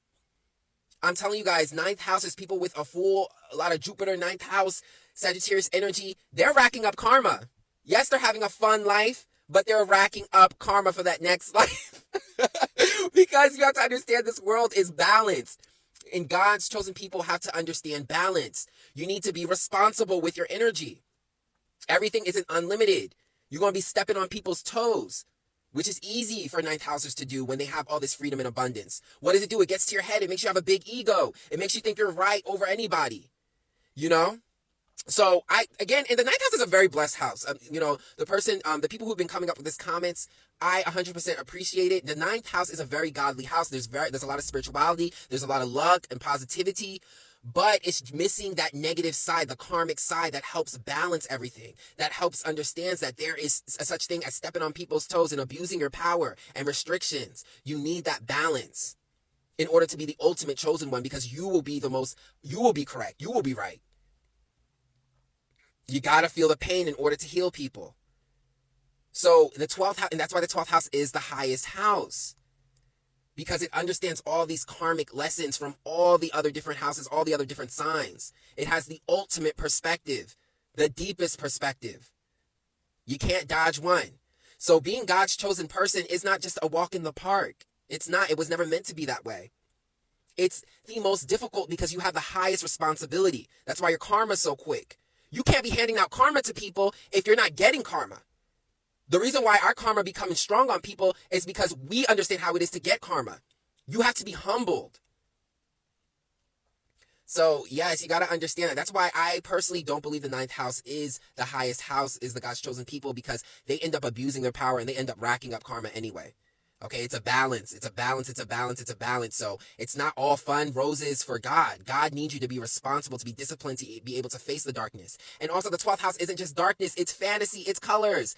I'm telling you guys, ninth house is people with a lot of Jupiter, ninth house, Sagittarius energy. They're racking up karma. Yes, they're having a fun life, but they're racking up karma for that next life. Because you have to understand this world is balanced. And God's chosen people have to understand balance. You need to be responsible with your energy. Everything isn't unlimited. You're going to be stepping on people's toes, which is easy for ninth housers to do when they have all this freedom and abundance. What does it do? It gets to your head. It makes you have a big ego. It makes you think you're right over anybody, you know? So again, and the ninth house is a very blessed house. The people who've been coming up with these comments, I 100% appreciate it. The ninth house is a very godly house. There's a lot of spirituality. There's a lot of luck and positivity. But it's missing that negative side, the karmic side that helps balance everything, that helps understands that there is a such thing as stepping on people's toes and abusing your power and restrictions. You need that balance in order to be the ultimate chosen one, because you will be correct. You will be right. You got to feel the pain in order to heal people. So the 12th house, and that's why the 12th house is the highest house. Because it understands all these karmic lessons from all the other different houses, all the other different signs. It has the ultimate perspective, the deepest perspective. You can't dodge one. So being God's chosen person is not just a walk in the park. It's not. It was never meant to be that way. It's the most difficult because you have the highest responsibility. That's why your karma is so quick. You can't be handing out karma to people if you're not getting karma. The reason why our karma becoming strong on people is because we understand how it is to get karma. You have to be humbled. So yes, you got to understand that. That's why I personally don't believe the ninth house is the highest house, is the God's chosen people, because they end up abusing their power and they end up racking up karma anyway. Okay, it's a balance. It's a balance. It's a balance. It's a balance. So it's not all fun roses for God. God needs you to be responsible, to be disciplined, to be able to face the darkness. And also the 12th house isn't just darkness. It's fantasy. It's colors.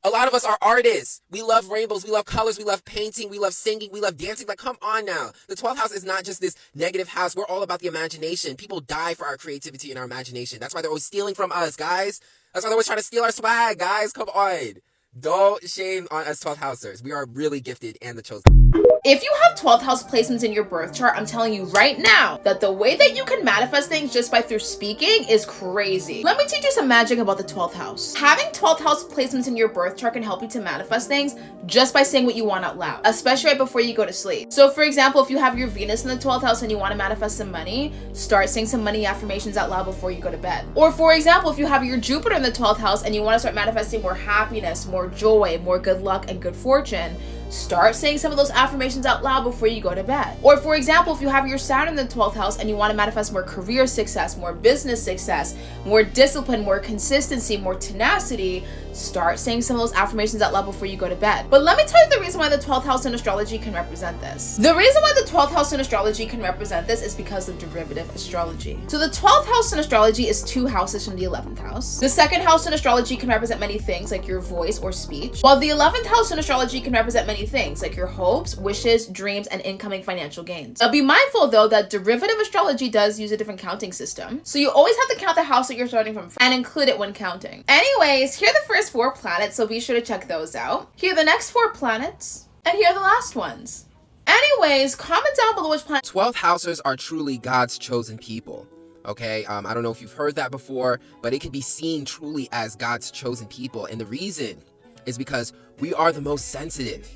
A lot of us are artists. We love rainbows. We love colors. We love painting. We love singing. We love dancing. Like, come on now. The 12th house is not just this negative house. We're all about the imagination. People die for our creativity and our imagination. That's why they're always stealing from us, guys. That's why they're always trying to steal our swag, guys. Come on. Don't shame on us 12th housers. We are really gifted and the chosen. If you have 12th house placements in your birth chart, I'm telling you right now that the way that you can manifest things just by through speaking is crazy. Let me teach you some magic about the 12th house. Having 12th house placements in your birth chart can help you to manifest things just by saying what you want out loud, especially right before you go to sleep. So for example, if you have your Venus in the 12th house and you want to manifest some money, start saying some money affirmations out loud before you go to bed. Or for example, if you have your Jupiter in the 12th house and you want to start manifesting more happiness, more joy, more good luck, and good fortune, start saying some of those affirmations out loud before you go to bed. Or for example, if you have your Saturn in the 12th house and you want to manifest more career success, more business success, more discipline, more consistency, more tenacity, start saying some of those affirmations out loud before you go to bed. But let me tell you the reason why the 12th house in astrology can represent this. The reason why the 12th house in astrology can represent this is because of derivative astrology. So the 12th house in astrology is 2 houses from the 11th house. The 2nd house in astrology can represent many things like your voice or speech, while the 11th house in astrology can represent many things like your hopes, wishes, dreams, and incoming financial gains. Now be mindful though that derivative astrology does use a different counting system. So you always have to count the house that you're starting from and include it when counting. Anyways, here are the first 4 planets, so be sure to check those out. Here are the next 4 planets, and here are the last ones. Anyways, comment down below which planet. 12th housers are truly God's chosen people. Okay, I don't know if you've heard that before, but it can be seen truly as God's chosen people. And the reason is because we are the most sensitive.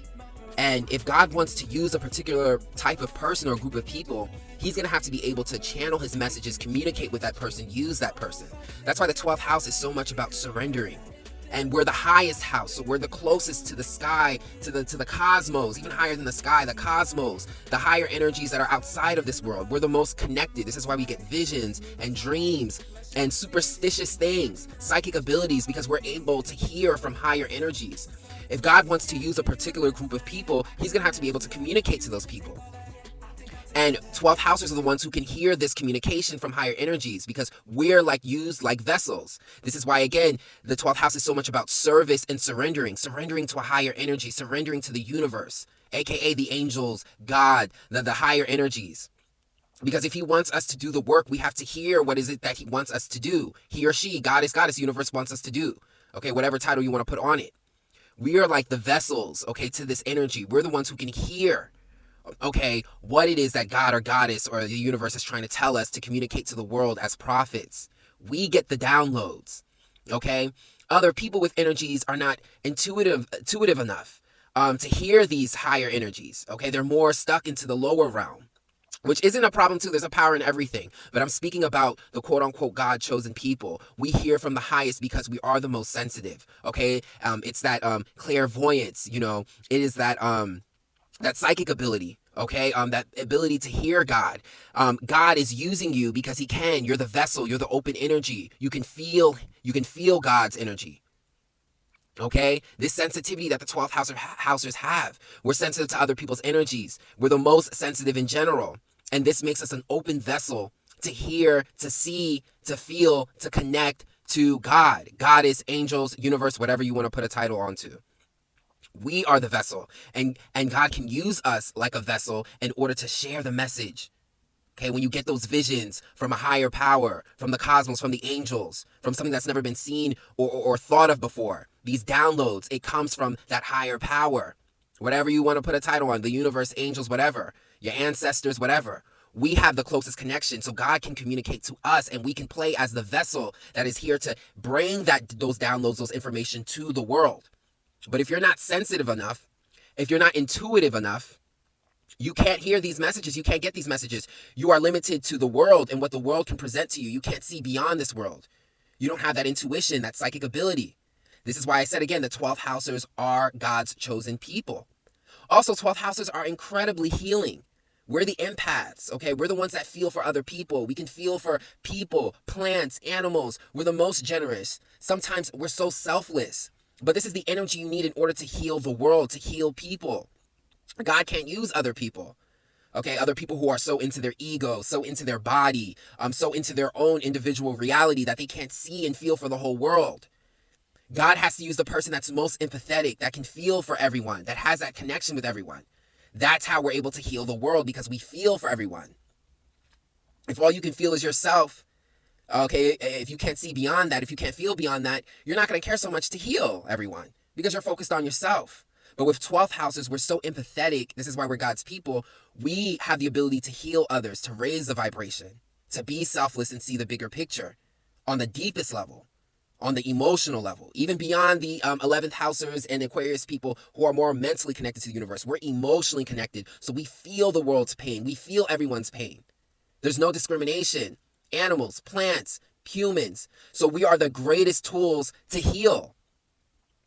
And if God wants to use a particular type of person or group of people, he's going to have to be able to channel his messages, communicate with that person, use that person. That's why the 12th house is so much about surrendering. And we're the highest house, so we're the closest to the sky, to the cosmos, even higher than the sky, the cosmos, the higher energies that are outside of this world. We're the most connected. This is why we get visions and dreams and superstitious things, psychic abilities, because we're able to hear from higher energies. If God wants to use a particular group of people, he's going to have to be able to communicate to those people. And 12th housers are the ones who can hear this communication from higher energies, because we're used like vessels. This is why, again, the 12th house is so much about service and surrendering to a higher energy, surrendering to the universe, aka the angels, God, the higher energies. Because if he wants us to do the work, we have to hear what is it that he wants us to do. He or she, goddess, universe wants us to do. Okay, whatever title you want to put on it. We are like the vessels, okay, to this energy. We're the ones who can hear, okay, what it is that God or goddess or the universe is trying to tell us to communicate to the world as prophets. We get the downloads, okay? Other people with energies are not intuitive enough to hear these higher energies, okay? They're more stuck into the lower realm, which isn't a problem too. There's a power in everything. But I'm speaking about the quote-unquote God-chosen people. We hear from the highest because we are the most sensitive, okay? It's that clairvoyance, you know. It is that psychic ability, okay? That ability to hear God. God is using you because he can. You're the vessel. You're the open energy. You can feel God's energy. Okay, this sensitivity that the 12th housers have. We're sensitive to other people's energies. We're the most sensitive in general. And this makes us an open vessel to hear, to see, to feel, to connect to God. Goddess, angels, universe, whatever you want to put a title onto. We are the vessel. And God can use us like a vessel in order to share the message. Okay, when you get those visions from a higher power, from the cosmos, from the angels, from something that's never been seen or thought of before, these downloads, it comes from that higher power. Whatever you want to put a title on, the universe, angels, whatever, your ancestors, whatever. We have the closest connection, so God can communicate to us, and we can play as the vessel that is here to bring those downloads, those information to the world. But if you're not sensitive enough, if you're not intuitive enough, you can't hear these messages. You can't get these messages. You are limited to the world and what the world can present to you. You can't see beyond this world. You don't have that intuition, that psychic ability. This is why I said again, the 12th housers are God's chosen people. Also, 12th housers are incredibly healing. We're the empaths, okay? We're the ones that feel for other people. We can feel for people, plants, animals. We're the most generous. Sometimes we're so selfless. But this is the energy you need in order to heal the world, to heal people. God can't use other people, okay? Other people who are so into their ego, so into their body, so into their own individual reality that they can't see and feel for the whole world. God has to use the person that's most empathetic, that can feel for everyone, that has that connection with everyone. That's how we're able to heal the world, because we feel for everyone. If all you can feel is yourself, okay, if you can't see beyond that, if you can't feel beyond that, you're not going to care so much to heal everyone because you're focused on yourself. But with 12th houses, we're so empathetic. This is why we're God's people. We have the ability to heal others, to raise the vibration, to be selfless and see the bigger picture on the deepest level, on the emotional level, even beyond the 11th housers and Aquarius people who are more mentally connected to the universe. We're emotionally connected. So we feel the world's pain. We feel everyone's pain. There's no discrimination. Animals, plants, humans. So we are the greatest tools to heal.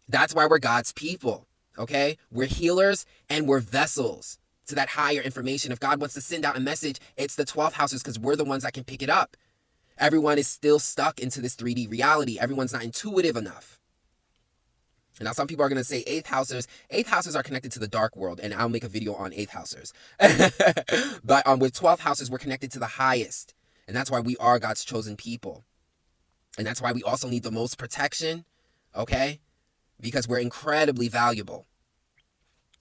That's why we're God's people. okay? We're healers and we're vessels to that higher information. If God wants to send out a message, it's the 12th houses because we're the ones that can pick it up. Everyone is still stuck into this 3D reality. Everyone's not intuitive enough. And now some people are going to say 8th housers. 8th housers are connected to the dark world, and I'll make a video on 8th housers. But with 12th houses, we're connected to the highest. And that's why we are God's chosen people. And that's why we also need the most protection, okay? Because we're incredibly valuable.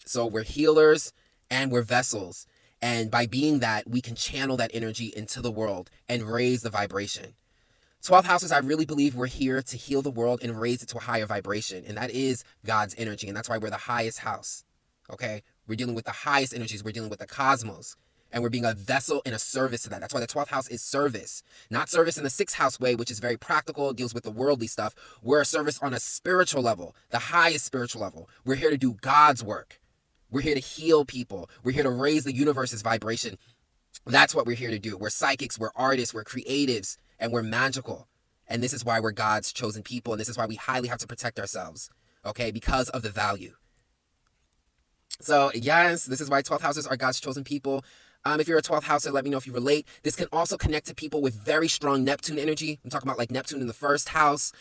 So we're healers and we're vessels. And by being that, we can channel that energy into the world and raise the vibration. 12 houses, I really believe we're here to heal the world and raise it to a higher vibration. And that is God's energy. And that's why we're the highest house. Okay? We're dealing with the highest energies. We're dealing with the cosmos. And we're being a vessel and a service to that. That's why the 12th house is service. Not service in the 6th house way, which is very practical, deals with the worldly stuff. We're a service on a spiritual level, the highest spiritual level. We're here to do God's work. We're here to heal people. We're here to raise the universe's vibration. That's what we're here to do. We're psychics, we're artists, we're creatives, and we're magical. And this is why we're God's chosen people. And this is why we highly have to protect ourselves, okay, because of the value. So, yes, this is why 12th houses are God's chosen people. If you're a 12th houser, let me know if you relate. This can also connect to people with very strong Neptune energy. I'm talking about like Neptune in the 1st house.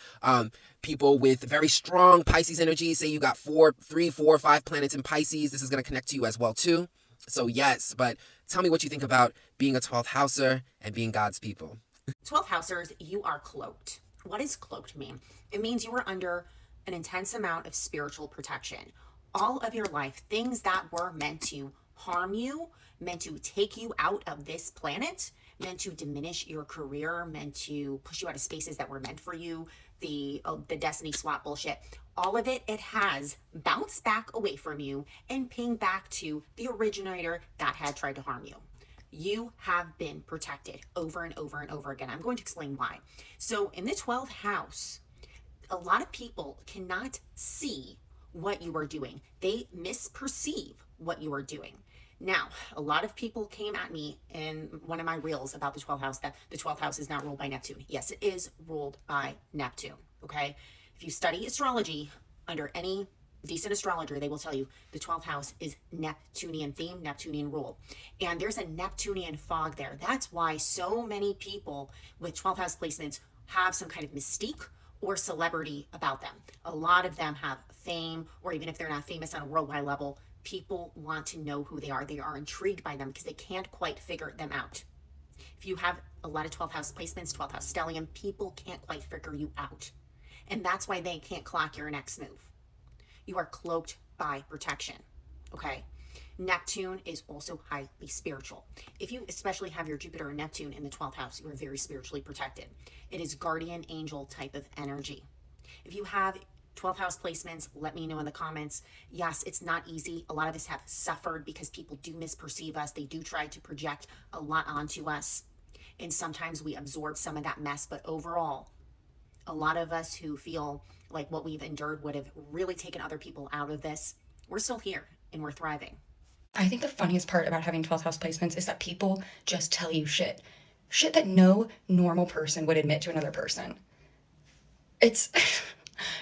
People with very strong Pisces energy. Say you got 3, 4, 5 planets in Pisces. This is going to connect to you as well too. So yes, but tell me what you think about being a 12th houser and being God's people. 12th housers, you are cloaked. What does cloaked mean? It means you are under an intense amount of spiritual protection. All of your life, things that were meant to harm you, meant to take you out of this planet, meant to diminish your career, meant to push you out of spaces that were meant for you, the destiny swap bullshit, all of it, it has bounced back away from you and pinged back to the originator that had tried to harm you. You have been protected over and over and over again. I'm going to explain why. So in the 12th house, a lot of people cannot see what you are doing. They misperceive what you are doing. Now, a lot of people came at me in one of my reels about the 12th house, that the 12th house is not ruled by Neptune. Yes, it is ruled by Neptune, okay? If you study astrology under any decent astrologer, they will tell you the 12th house is Neptunian theme, Neptunian rule. And there's a Neptunian fog there. That's why so many people with 12th house placements have some kind of mystique or celebrity about them. A lot of them have fame, or even if they're not famous on a worldwide level, people want to know who they are. They are intrigued by them because they can't quite figure them out. If you have a lot of 12th house placements, 12th house stellium, people can't quite figure you out. And that's why they can't clock your next move. You are cloaked by protection, okay? Neptune is also highly spiritual. If you especially have your Jupiter and Neptune in the 12th house, you are very spiritually protected. It is guardian angel type of energy. If you have 12th house placements, let me know in the comments. Yes, it's not easy. A lot of us have suffered because people do misperceive us. They do try to project a lot onto us. And sometimes we absorb some of that mess. But overall, a lot of us who feel like what we've endured would have really taken other people out of this, we're still here and we're thriving. I think the funniest part about having 12th house placements is that people just tell you shit that no normal person would admit to another person. It's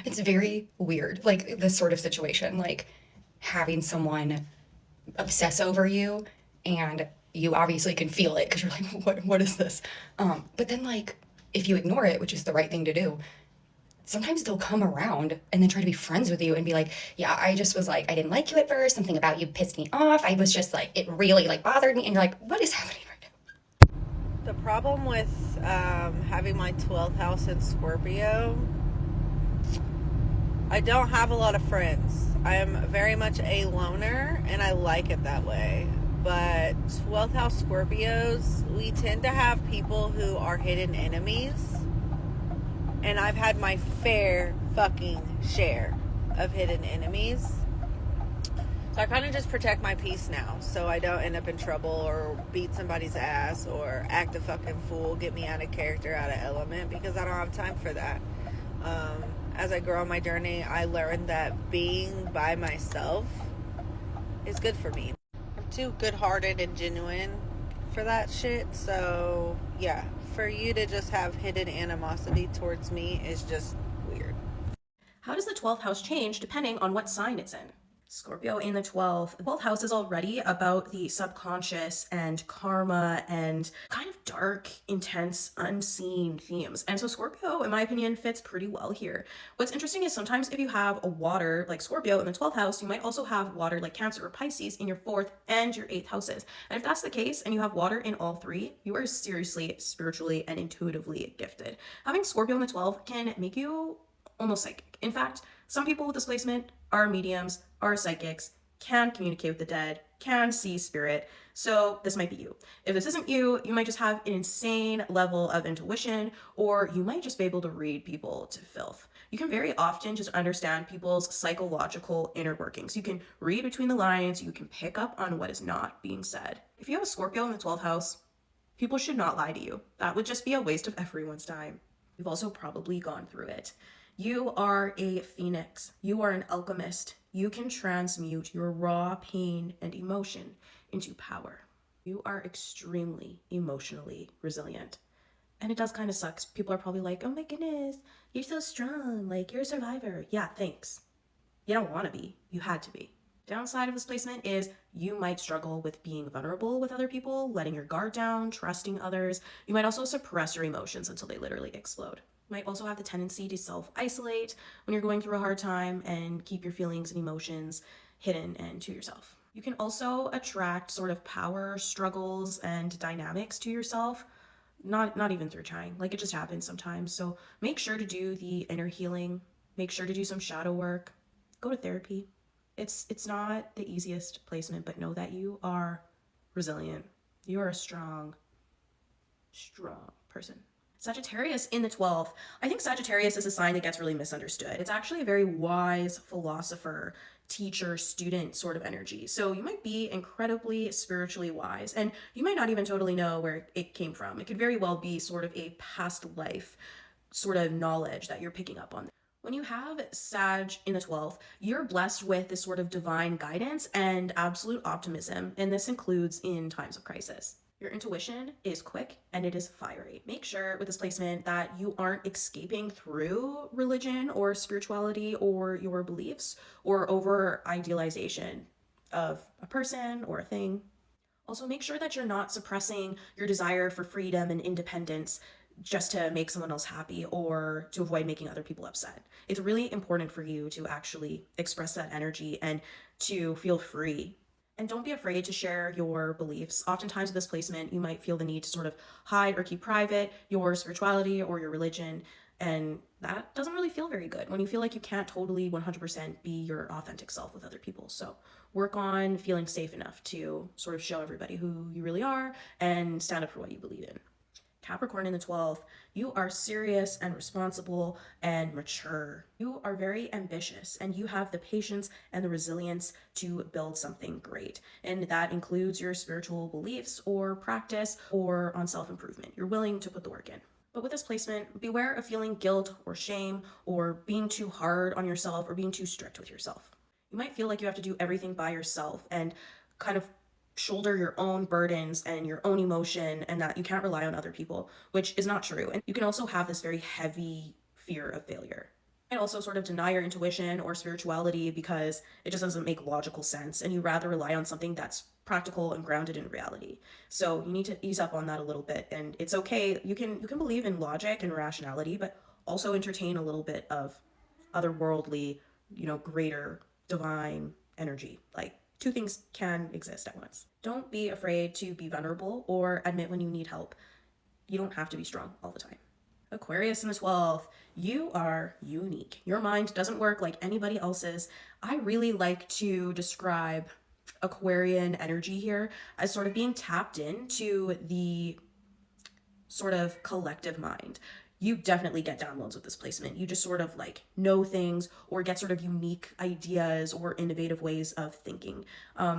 very weird, like this sort of situation, like having someone obsess over you and you obviously can feel it because you're like, what is this? But then like, if you ignore it, which is the right thing to do, sometimes they'll come around and then try to be friends with you and be like, yeah, I just was like, I didn't like you at first. Something about you pissed me off. I was just like, it really like bothered me. And you're like, what is happening right now? The problem with having my 12th house in Scorpio, I don't have a lot of friends. I am very much a loner and I like it that way. But 12th house Scorpios, we tend to have people who are hidden enemies. And I've had my fair fucking share of hidden enemies. So I kind of just protect my peace now so I don't end up in trouble or beat somebody's ass or act a fucking fool, get me out of character, out of element, because I don't have time for that. As I grow on my journey, I learned that being by myself is good for me. I'm too good-hearted and genuine for that shit. So yeah, for you to just have hidden animosity towards me is just weird. How does the 12th house change depending on what sign it's in? Scorpio in the 12th. The 12th house is already about the subconscious and karma and kind of dark, intense, unseen themes. And so Scorpio, in my opinion, fits pretty well here. What's interesting is sometimes if you have a water like Scorpio in the 12th house, you might also have water like Cancer or Pisces in your 4th and your 8th houses. And if that's the case and you have water in all three, you are seriously, spiritually, and intuitively gifted. Having Scorpio in the 12th can make you almost psychic. In fact, some people with this placement are mediums, are psychics, can communicate with the dead, can see spirit. So this might be you. If this isn't you, you might just have an insane level of intuition, or you might just be able to read people to filth. You can very often just understand people's psychological inner workings. You can read between the lines, you can pick up on what is not being said. If you have a Scorpio in the 12th house, people should not lie to you. That would just be a waste of everyone's time. You've also probably gone through it. You are a phoenix. You are an alchemist. You can transmute your raw pain and emotion into power. You are extremely emotionally resilient. And it does kind of suck. People are probably like, oh my goodness, you're so strong. Like, you're a survivor. Yeah, thanks. You don't want to be. You had to be. Downside of this placement is you might struggle with being vulnerable with other people, letting your guard down, trusting others. You might also suppress your emotions until they literally explode. Might also have the tendency to self-isolate when you're going through a hard time and keep your feelings and emotions hidden and to yourself. You can also attract sort of power struggles and dynamics to yourself, not even through trying. Like, it just happens sometimes. So make sure to do the inner healing. Make sure to do some shadow work. Go to therapy. It's not the easiest placement, but know that you are resilient. You are a strong person. Sagittarius in the 12th. I think Sagittarius is a sign that gets really misunderstood. It's actually a very wise philosopher, teacher, student sort of energy. So you might be incredibly spiritually wise, and you might not even totally know where it came from. It could very well be sort of a past life sort of knowledge that you're picking up on. When you have Sag in the 12th, you're blessed with this sort of divine guidance and absolute optimism, and this includes in times of crisis. Your intuition is quick and it is fiery. Make sure with this placement that you aren't escaping through religion or spirituality or your beliefs or over idealization of a person or a thing. Also, make sure that you're not suppressing your desire for freedom and independence just to make someone else happy or to avoid making other people upset. It's really important for you to actually express that energy and to feel free. And don't be afraid to share your beliefs. Oftentimes with this placement, you might feel the need to sort of hide or keep private your spirituality or your religion. And that doesn't really feel very good when you feel like you can't totally 100% be your authentic self with other people. So work on feeling safe enough to sort of show everybody who you really are and stand up for what you believe in. Capricorn in the 12th, you are serious and responsible and mature. You are very ambitious and you have the patience and the resilience to build something great. And that includes your spiritual beliefs or practice or on self-improvement. You're willing to put the work in. But with this placement, beware of feeling guilt or shame or being too hard on yourself or being too strict with yourself. You might feel like you have to do everything by yourself and kind of shoulder your own burdens and your own emotion and that you can't rely on other people, which is not true. And you can also have this very heavy fear of failure. And also sort of deny your intuition or spirituality because it just doesn't make logical sense and you rather rely on something that's practical and grounded in reality. So you need to ease up on that a little bit, and it's okay. You can believe in logic and rationality, but also entertain a little bit of otherworldly, greater divine energy. Like, two things can exist at once. Don't be afraid to be vulnerable or admit when you need help. You don't have to be strong all the time. Aquarius in the 12th, you are unique. Your mind doesn't work like anybody else's. I really like to describe Aquarian energy here as sort of being tapped into the sort of collective mind. You definitely get downloads with this placement. You just sort of like know things or get sort of unique ideas or innovative ways of thinking.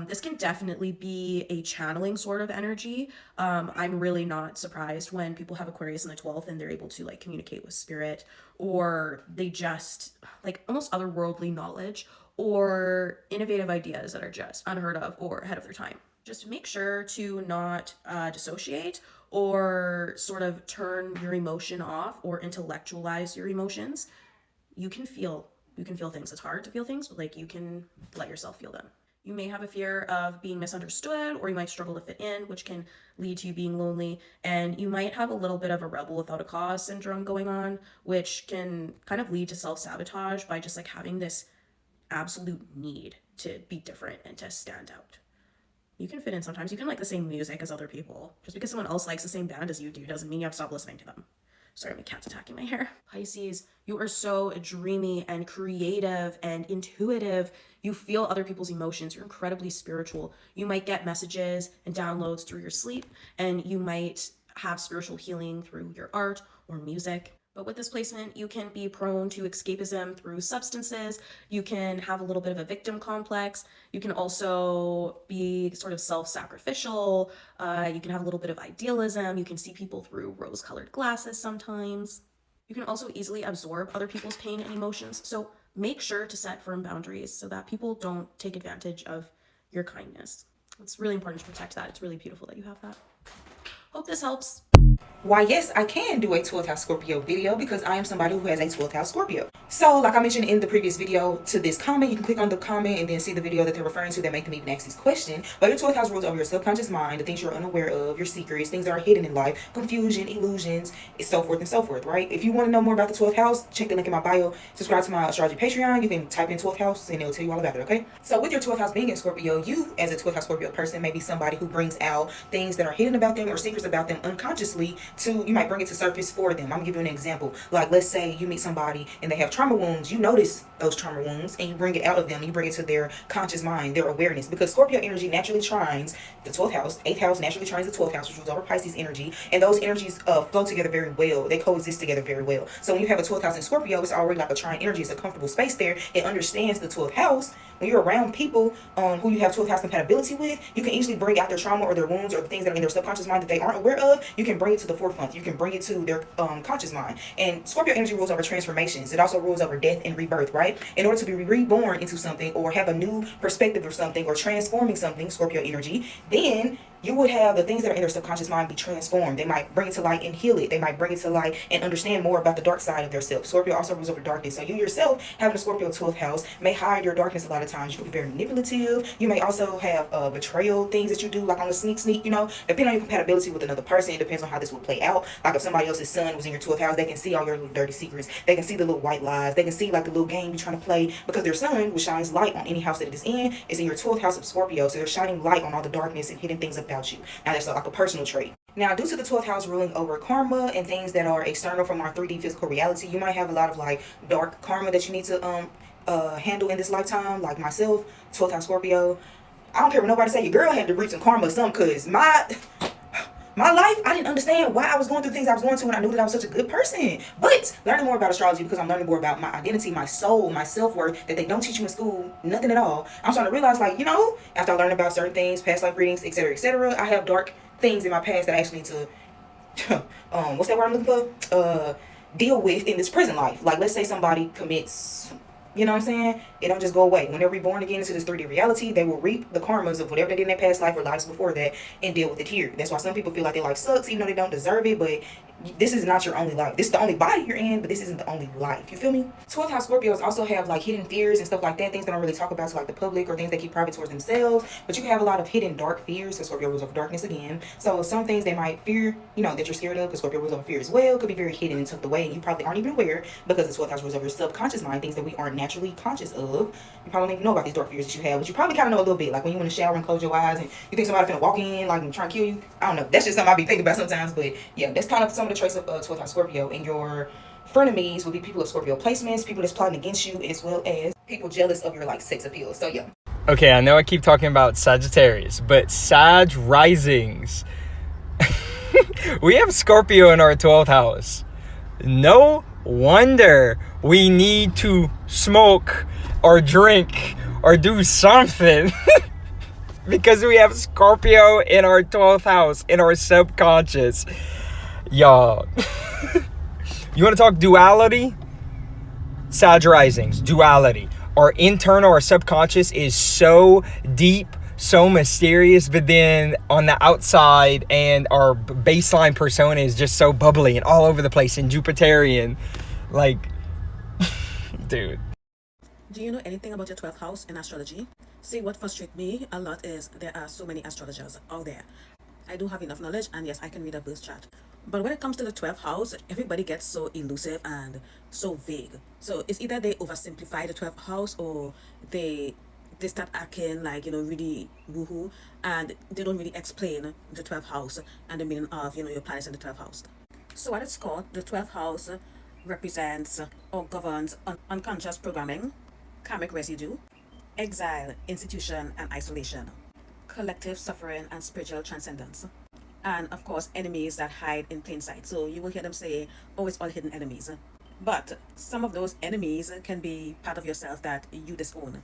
This can definitely be a channeling sort of energy. I'm really not surprised when people have Aquarius in the 12th and they're able to like communicate with spirit, or they just like almost otherworldly knowledge or innovative ideas that are just unheard of or ahead of their time. Just make sure to not dissociate or sort of turn your emotion off or intellectualize your emotions. You can feel You can feel things. It's hard to feel things, but like you can let yourself feel them. You may have a fear of being misunderstood, or you might struggle to fit in, which can lead to you being lonely. And you might have a little bit of a rebel without a cause syndrome going on, which can kind of lead to self-sabotage by just like having this absolute need to be different and to stand out. You can fit in sometimes. You can like the same music as other people. Just because someone else likes the same band as you do doesn't mean you have to stop listening to them. Sorry, my cat's attacking my hair. Pisces, you are so dreamy and creative and intuitive. You feel other people's emotions. You're incredibly spiritual. You might get messages and downloads through your sleep, and you might have spiritual healing through your art or music. But with this placement, you can be prone to escapism through substances. You can have a little bit of a victim complex. You can also be sort of self-sacrificial. You can have a little bit of idealism. You can see people through rose-colored glasses sometimes. You can also easily absorb other people's pain and emotions. So make sure to set firm boundaries so that people don't take advantage of your kindness. It's really important to protect that. It's really beautiful that you have that. Hope this helps. Why, yes, I can do a 12th house Scorpio video because I am somebody who has a 12th house Scorpio. So like I mentioned in the previous video, to this comment, you can click on the comment and then see the video that they're referring to that make them even ask this question. But your 12th house rules over your subconscious mind, the things you're unaware of, your secrets, things that are hidden in life, confusion, illusions, so forth, right? If you want to know more about the 12th house, check the link in my bio, subscribe to my astrology Patreon. You can type in 12th house and it'll tell you all about it, okay? So with your 12th house being in Scorpio, you as a 12th house Scorpio person may be somebody who brings out things that are hidden about them or secrets about them unconsciously to, you might bring it to surface for them. I'm gonna give you an example. Like, let's say you meet somebody and they have trauma wounds. You notice those trauma wounds and you bring it out of them. You bring it to their conscious mind, their awareness, because Scorpio energy naturally trines the 12th house. 8th house naturally trines the 12th house, which rules over Pisces energy, and those energies flow together very well. They coexist together very well. So when you have a 12th house in Scorpio, it's already like a trine energy. It's a comfortable space there. It understands the 12th house. When you're around people who you have 12th house compatibility with, you can easily bring out their trauma or their wounds or the things that are in their subconscious mind that they aren't aware of. You can bring it to the forefront. You can bring it to their conscious mind. And Scorpio energy rules over transformations. It also rules over death and rebirth, right? In order to be reborn into something or have a new perspective of something or transforming something, Scorpio energy, then you would have the things that are in their subconscious mind be transformed. They might bring it to light and heal it. They might bring it to light and understand more about the dark side of their self. Scorpio also rules over darkness. So you yourself, having a Scorpio 12th house, may hide your darkness a lot of times. You can be very manipulative. You may also have betrayal things that you do, like on the sneak, you know, depending on your compatibility with another person. It depends on how this will play out. Like if somebody else's son was in your 12th house, they can see all your little dirty secrets. They can see the little white lies. They can see like the little game you're trying to play, because their sun, which shines light on any house that it is in your 12th house of Scorpio. So they're shining light on all the darkness and hidden things about you. Now that's like a personal trait. Now, due to the 12th house ruling over karma and things that are external from our 3D physical reality, you might have a lot of like dark karma that you need to handle in this lifetime. Like myself, 12th house Scorpio, I don't care what nobody say, your girl had to reap some karma or something, because my life, I didn't understand why I was going through things I was going through, and I knew that I was such a good person. But learning more about astrology, because I'm learning more about my identity, my soul, my self-worth, that they don't teach you in school, nothing at all. I'm starting to realize, like, you know, after I learned about certain things, past life readings, etc., I have dark things in my past that I actually need to, what's that word I'm looking for? Deal with in this present life. Like, let's say somebody commits, you know what I'm saying? It don't just go away. When they're reborn again into this 3D reality, they will reap the karmas of whatever they did in their past life or lives before that and deal with it here. That's why some people feel like their life sucks, even though they don't deserve it. But this is not your only life. This is the only body you're in, but this isn't the only life. You feel me? 12th house Scorpios also have like hidden fears and stuff like that. Things they don't really talk about to like the public, or things they keep private towards themselves. But you can have a lot of hidden dark fears, because Scorpio rules over darkness again. So some things they might fear, you know, that you're scared of, because Scorpio rules over fear as well, could be very hidden and tucked away, and you probably aren't even aware, because the 12th house rules over your subconscious mind, things that we aren't naturally conscious of. You probably don't even know about these dark fears that you have, but you probably kind of know a little bit. Like when you in the shower and close your eyes and you think somebody's gonna walk in like and try and kill you. I don't know. That's just something I be thinking about sometimes. But yeah, that's kind of some of the traits of 12th house Scorpio. And your frenemies will be people of Scorpio placements, people that's plotting against you, as well as people jealous of your like sex appeal. So yeah. Okay, I know I keep talking about Sagittarius, but Sag risings. We have Scorpio in our 12th house. No wonder we need to smoke or drink or do something. Because we have Scorpio in our 12th house, in our subconscious. Y'all. You want to talk duality? Sag risings, duality. Our internal, our subconscious is so deep, so mysterious, but then on the outside and our baseline persona is just so bubbly and all over the place and Jupiterian. Like, dude. Do you know anything about your 12th house in astrology? See, what frustrates me a lot is there are so many astrologers out there. I do have enough knowledge, and yes, I can read a birth chart. But when it comes to the 12th house, everybody gets so elusive and so vague. So it's either they oversimplify the 12th house, or they start acting like, really woohoo, and they don't really explain the 12th house and the meaning of, your planets in the 12th house. So at its core, the 12th house represents or governs unconscious programming, karmic residue, exile, institution, and isolation, collective suffering, and spiritual transcendence. And of course, enemies that hide in plain sight. So you will hear them say, oh, it's all hidden enemies. But some of those enemies can be part of yourself that you disown.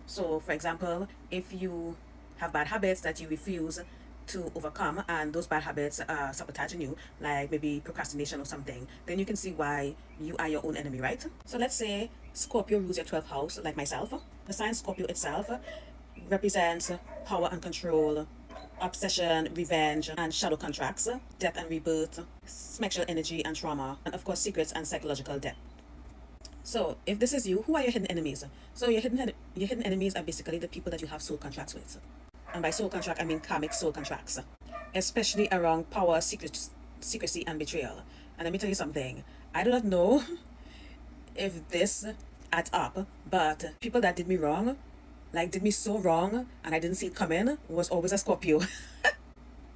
So, for example, if you have bad habits that you refuse to overcome, and those bad habits are sabotaging you, like maybe procrastination or something, then you can see why you are your own enemy, right? So let's say Scorpio rules your 12th house, like myself. The sign Scorpio itself represents power and control, obsession, revenge, and shadow contracts, death and rebirth, sexual energy and trauma, and of course secrets and psychological depth. So if this is you, who are your hidden enemies? So your hidden enemies are basically the people that you have soul contracts with. And by soul contract, I mean karmic soul contracts, especially around power, secrecy, and betrayal. And let me tell you something. I do not know if this adds up, but people that did me wrong, like did me so wrong, and I didn't see it coming, was always a Scorpio.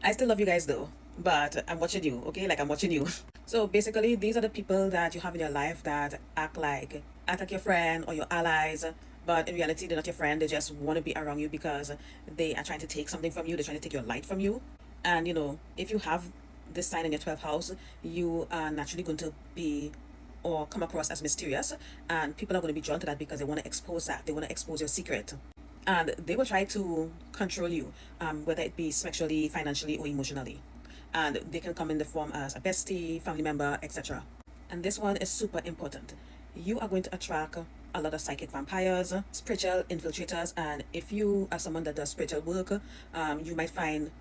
I still love you guys though, but I'm watching you, okay? Like I'm watching you. So basically, these are the people that you have in your life that act like your friend or your allies, but in reality, they're not your friend. They just want to be around you because they are trying to take something from you. They're trying to take your light from you. And if you have this sign in your 12th house, you are naturally going to be or come across as mysterious, and people are going to be drawn to that because they want to expose that. They want to expose your secret. And they will try to control you, whether it be sexually, financially, or emotionally. And they can come in the form as a bestie, family member, etc. And this one is super important. You are going to attract a lot of psychic vampires, spiritual infiltrators, and if you are someone that does spiritual work, you might find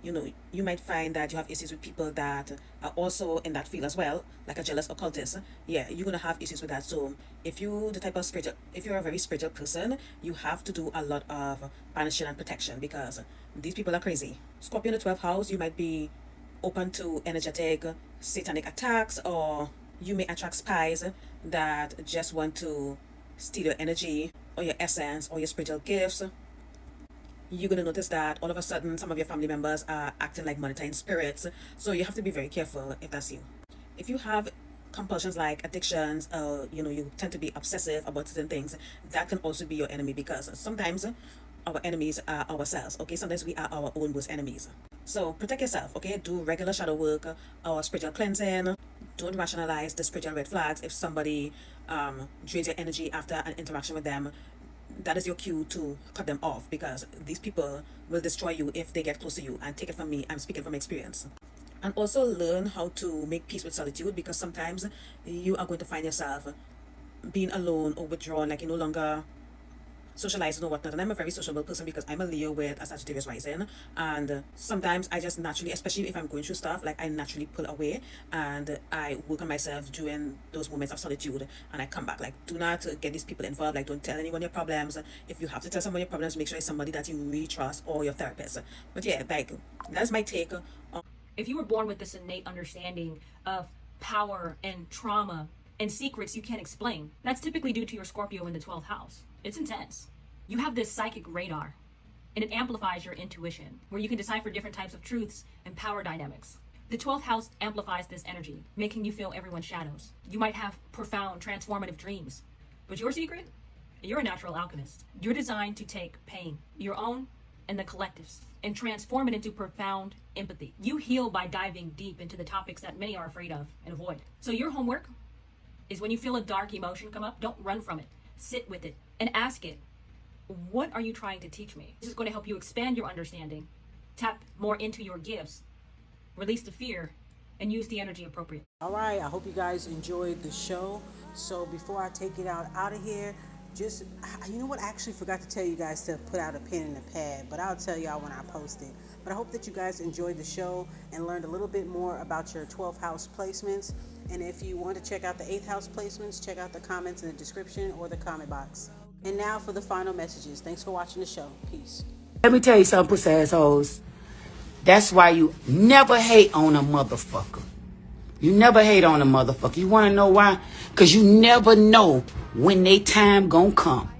that you have issues with people that are also in that field as well, like a jealous occultist. Yeah, you're gonna have issues with that. So if you're a very spiritual person, you have to do a lot of banishing and protection because these people are crazy. Scorpio in the 12th house, you might be open to energetic satanic attacks, or you may attract spies that just want to steal your energy or your essence or your spiritual gifts. You're going to notice that all of a sudden some of your family members are acting like monitoring spirits, so you have to be very careful if that's you. If you have compulsions like addictions, you tend to be obsessive about certain things, that can also be your enemy because sometimes our enemies are ourselves, okay? Sometimes we are our own worst enemies. So protect yourself, okay? Do regular shadow work or spiritual cleansing. Don't rationalize the spiritual red flags. If somebody drains your energy after an interaction with them, that is your cue to cut them off because these people will destroy you if they get close to you. And take it from me, I'm speaking from experience. And also learn how to make peace with solitude because sometimes you are going to find yourself being alone or withdrawn, like you no longer socializing or whatnot. And I'm a very sociable person because I'm a Leo with a Sagittarius rising, and sometimes I just naturally, especially if I'm going through stuff, like I naturally pull away and I work on myself during those moments of solitude, and I come back. Like, do not get these people involved. Like, don't tell anyone your problems. If you have to tell someone your problems, make sure it's somebody that you really trust or your therapist. But yeah, like that's my take on. If you were born with this innate understanding of power and trauma and secrets you can't explain, that's typically due to your Scorpio in the 12th house. It's intense. You have this psychic radar, and it amplifies your intuition, where you can decipher different types of truths and power dynamics. The 12th house amplifies this energy, making you feel everyone's shadows. You might have profound, transformative dreams, but your secret? You're a natural alchemist. You're designed to take pain, your own and the collective's, and transform it into profound empathy. You heal by diving deep into the topics that many are afraid of and avoid. So your homework is when you feel a dark emotion come up, don't run from it. Sit with it and ask it, what are you trying to teach me? This is going to help you expand your understanding, tap more into your gifts, release the fear, and use the energy appropriately. All right, I hope you guys enjoyed the show. So before I take it out of here, just, you know what, I actually forgot to tell you guys to put out a pen and a pad, but I'll tell y'all when I post it. But I hope that you guys enjoyed the show and learned a little bit more about your 12th house placements. And if you want to check out the 8th house placements, check out the comments in the description or the comment box. And now for the final messages. Thanks for watching the show. Peace. Let me tell you something, pussy assholes. That's why you never hate on a motherfucker. You never hate on a motherfucker. You want to know why? Because you never know when they time gonna come.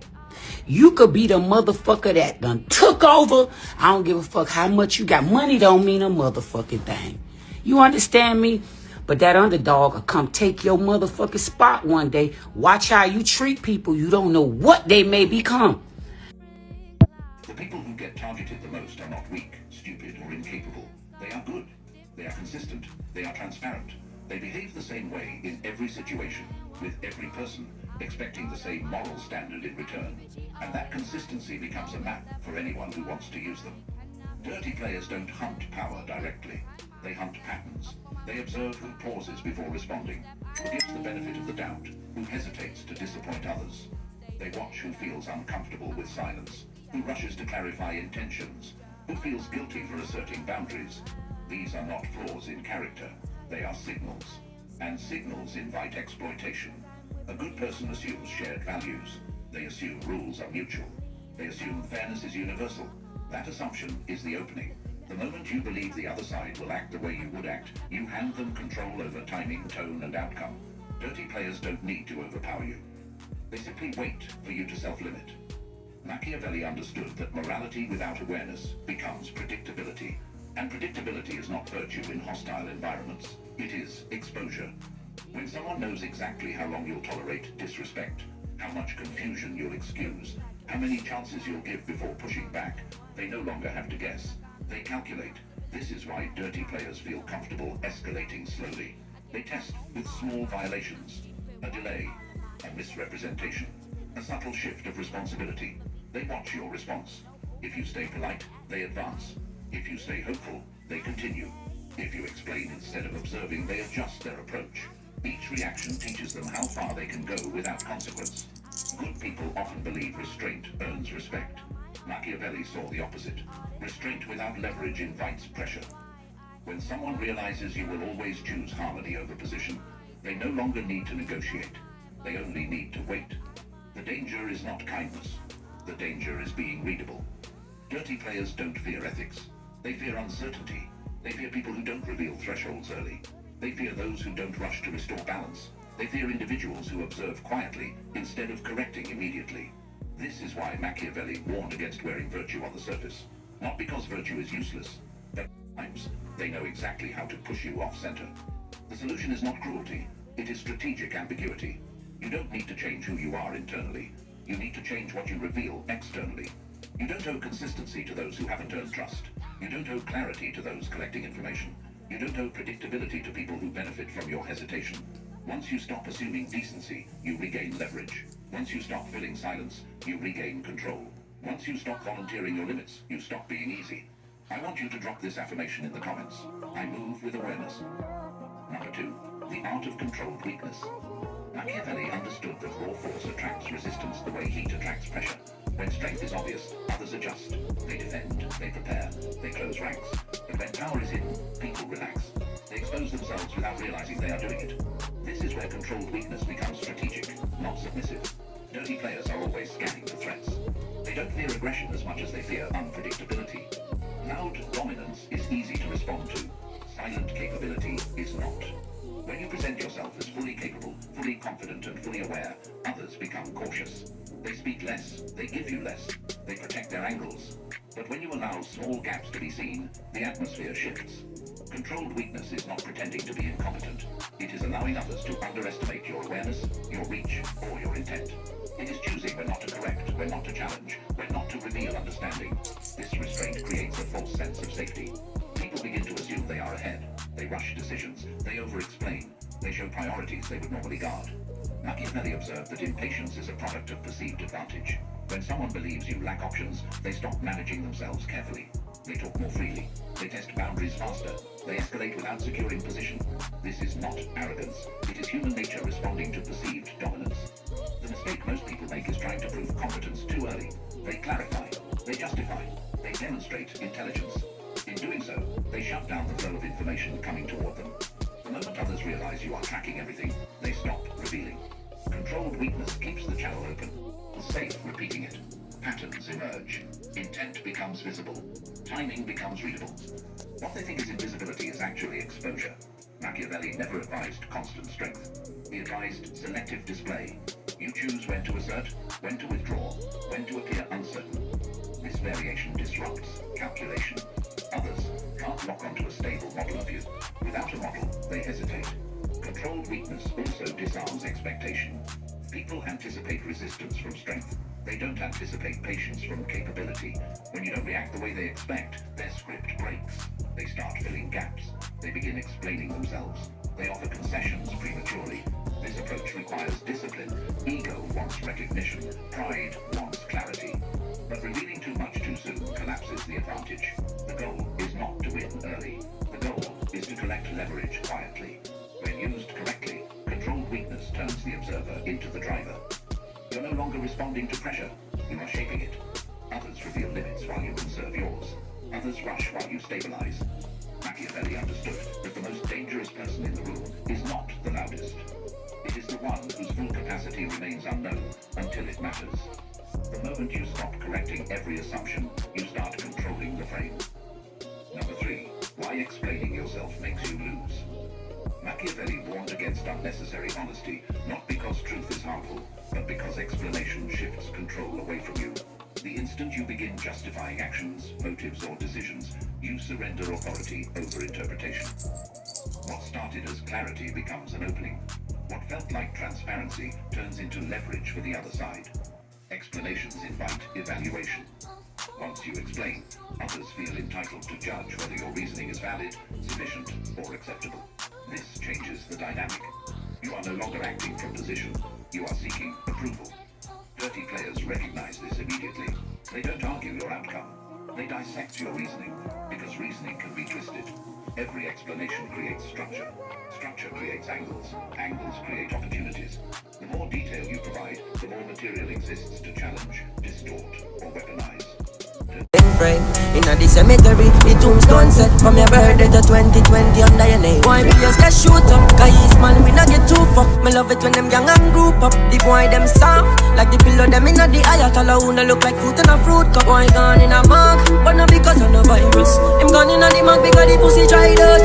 You could be the motherfucker that done took over. I don't give a fuck how much you got. Money don't mean a motherfucking thing. You understand me? But that underdog will come take your motherfucking spot one day. Watch how you treat people. You don't know what they may become. The people who get targeted the most are not weak, stupid, or incapable. They are good. They are consistent. They are transparent. They behave the same way in every situation, with every person, expecting the same moral standard in return. And that consistency becomes a map for anyone who wants to use them. Dirty players don't hunt power directly. They hunt patterns. They observe who pauses before responding, who gives the benefit of the doubt, who hesitates to disappoint others. They watch who feels uncomfortable with silence, who rushes to clarify intentions, who feels guilty for asserting boundaries. These are not flaws in character. They are signals. And signals invite exploitation. A good person assumes shared values. They assume rules are mutual. They assume fairness is universal. That assumption is the opening. The moment you believe the other side will act the way you would act, you hand them control over timing, tone, and outcome. Dirty players don't need to overpower you. They simply wait for you to self-limit. Machiavelli understood that morality without awareness becomes predictability. And predictability is not virtue in hostile environments. It is exposure. When someone knows exactly how long you'll tolerate disrespect, how much confusion you'll excuse, how many chances you'll give before pushing back, they no longer have to guess. They calculate. This is why dirty players feel comfortable escalating slowly. They test with small violations, a delay, a misrepresentation, a subtle shift of responsibility. They watch your response. If you stay polite, they advance. If you stay hopeful, they continue. If you explain instead of observing, they adjust their approach. Each reaction teaches them how far they can go without consequence. Good people often believe restraint earns respect. Machiavelli saw the opposite. Restraint without leverage invites pressure. When someone realizes you will always choose harmony over position, they no longer need to negotiate. They only need to wait. The danger is not kindness. The danger is being readable. Dirty players don't fear ethics. They fear uncertainty. They fear people who don't reveal thresholds early. They fear those who don't rush to restore balance. They fear individuals who observe quietly instead of correcting immediately. This is why Machiavelli warned against wearing virtue on the surface. Not because virtue is useless, but at times they know exactly how to push you off center. The solution is not cruelty, it is strategic ambiguity. You don't need to change who you are internally. You need to change what you reveal externally. You don't owe consistency to those who haven't earned trust. You don't owe clarity to those collecting information. You don't owe predictability to people who benefit from your hesitation. Once you stop assuming decency, you regain leverage. Once you stop filling silence, you regain control. Once you stop volunteering your limits, you stop being easy. I want you to drop this affirmation in the comments. I move with awareness. Number 2, the art of controlled weakness. Machiavelli understood that raw force attracts resistance the way heat attracts pressure. When strength is obvious, others adjust. They defend, they prepare, they close ranks. But when power is hidden, people relax. They expose themselves without realizing they are doing it. This is where controlled weakness becomes strategic, not submissive. Dirty players are always scanning for threats. They don't fear aggression as much as they fear unpredictability. Loud dominance is easy to respond to. Silent capability is not. When you present yourself as fully capable, fully confident, and fully aware, others become cautious. They speak less, they give you less, they protect their angles. But when you allow small gaps to be seen, the atmosphere shifts. Controlled weakness is not pretending to be incompetent. It is allowing others to underestimate your awareness, your reach, or your intent. It is choosing when not to correct, when not to challenge, when not to reveal understanding. This restraint creates a false sense of safety. People begin to assume they are ahead. They rush decisions. They over-explain. They show priorities they would normally guard. Machiavelli observed that impatience is a product of perceived advantage. When someone believes you lack options, they stop managing themselves carefully. They talk more freely. They test boundaries faster. They escalate without securing position. This is not arrogance. It is human nature responding to perceived dominance. The mistake most people make is trying to competence too early. They clarify, they justify, they demonstrate intelligence. In doing so, they shut down the flow of information coming toward them. The moment others realize you are tracking everything, they stop revealing. Controlled weakness keeps the channel open. Safe repeating it. Patterns emerge. Intent becomes visible. Timing becomes readable. What they think is invisibility is actually exposure. Machiavelli never advised constant strength. He advised selective display. You choose when to assert, when to withdraw, when to appear uncertain. This variation disrupts calculation. Others can't lock onto a stable model of you. Without a model, they hesitate. Controlled weakness also disarms expectation. People anticipate resistance from strength. They don't anticipate patience from capability. When you don't react the way they expect, their script breaks. They start filling gaps. They begin explaining themselves. They offer concessions prematurely. This approach requires discipline. Ego wants recognition. Pride wants clarity. But revealing too much too soon collapses the advantage. The goal is not to win early. The goal is to collect leverage quietly. When used correctly, controlled weakness turns the observer into the driver. You're no longer responding to pressure. You are shaping it. Others reveal limits while you conserve yours. Others rush while you stabilize. Machiavelli understood that the most dangerous person in the room is not the loudest. It is the one whose full capacity remains unknown until it matters. The moment you stop correcting every assumption, you start controlling the frame. Number 3. Why explaining yourself makes you lose. Machiavelli warned against unnecessary honesty, not because truth is harmful, but because explanation shifts control away from you. The instant you begin justifying actions, motives, or decisions, you surrender authority over interpretation. What started as clarity becomes an opening. What felt like transparency turns into leverage for the other side. Explanations invite evaluation. Once you explain, others feel entitled to judge whether your reasoning is valid, sufficient, or acceptable. This changes the dynamic. You are no longer acting from position. You are seeking approval. Dirty players recognize this immediately. They don't argue your outcome. They dissect your reasoning, because reasoning can be twisted. Every explanation creates structure. Structure creates angles. Angles create opportunities. The more detail you provide, the more material exists to challenge, distort, or weaponize. Frame inna the cemetery, the tombstone set from your birthday to 2020 under your name. Boy, we just get shoot up, cause man, we not get too fuck. Me love it when them young and group up. The boy them soft, like the pillow them inna the ayatollah who no look like fruit in a fruit cup. Boy gone in a mug, but not because of no virus. Him gone inna the mug because the pussy dried out.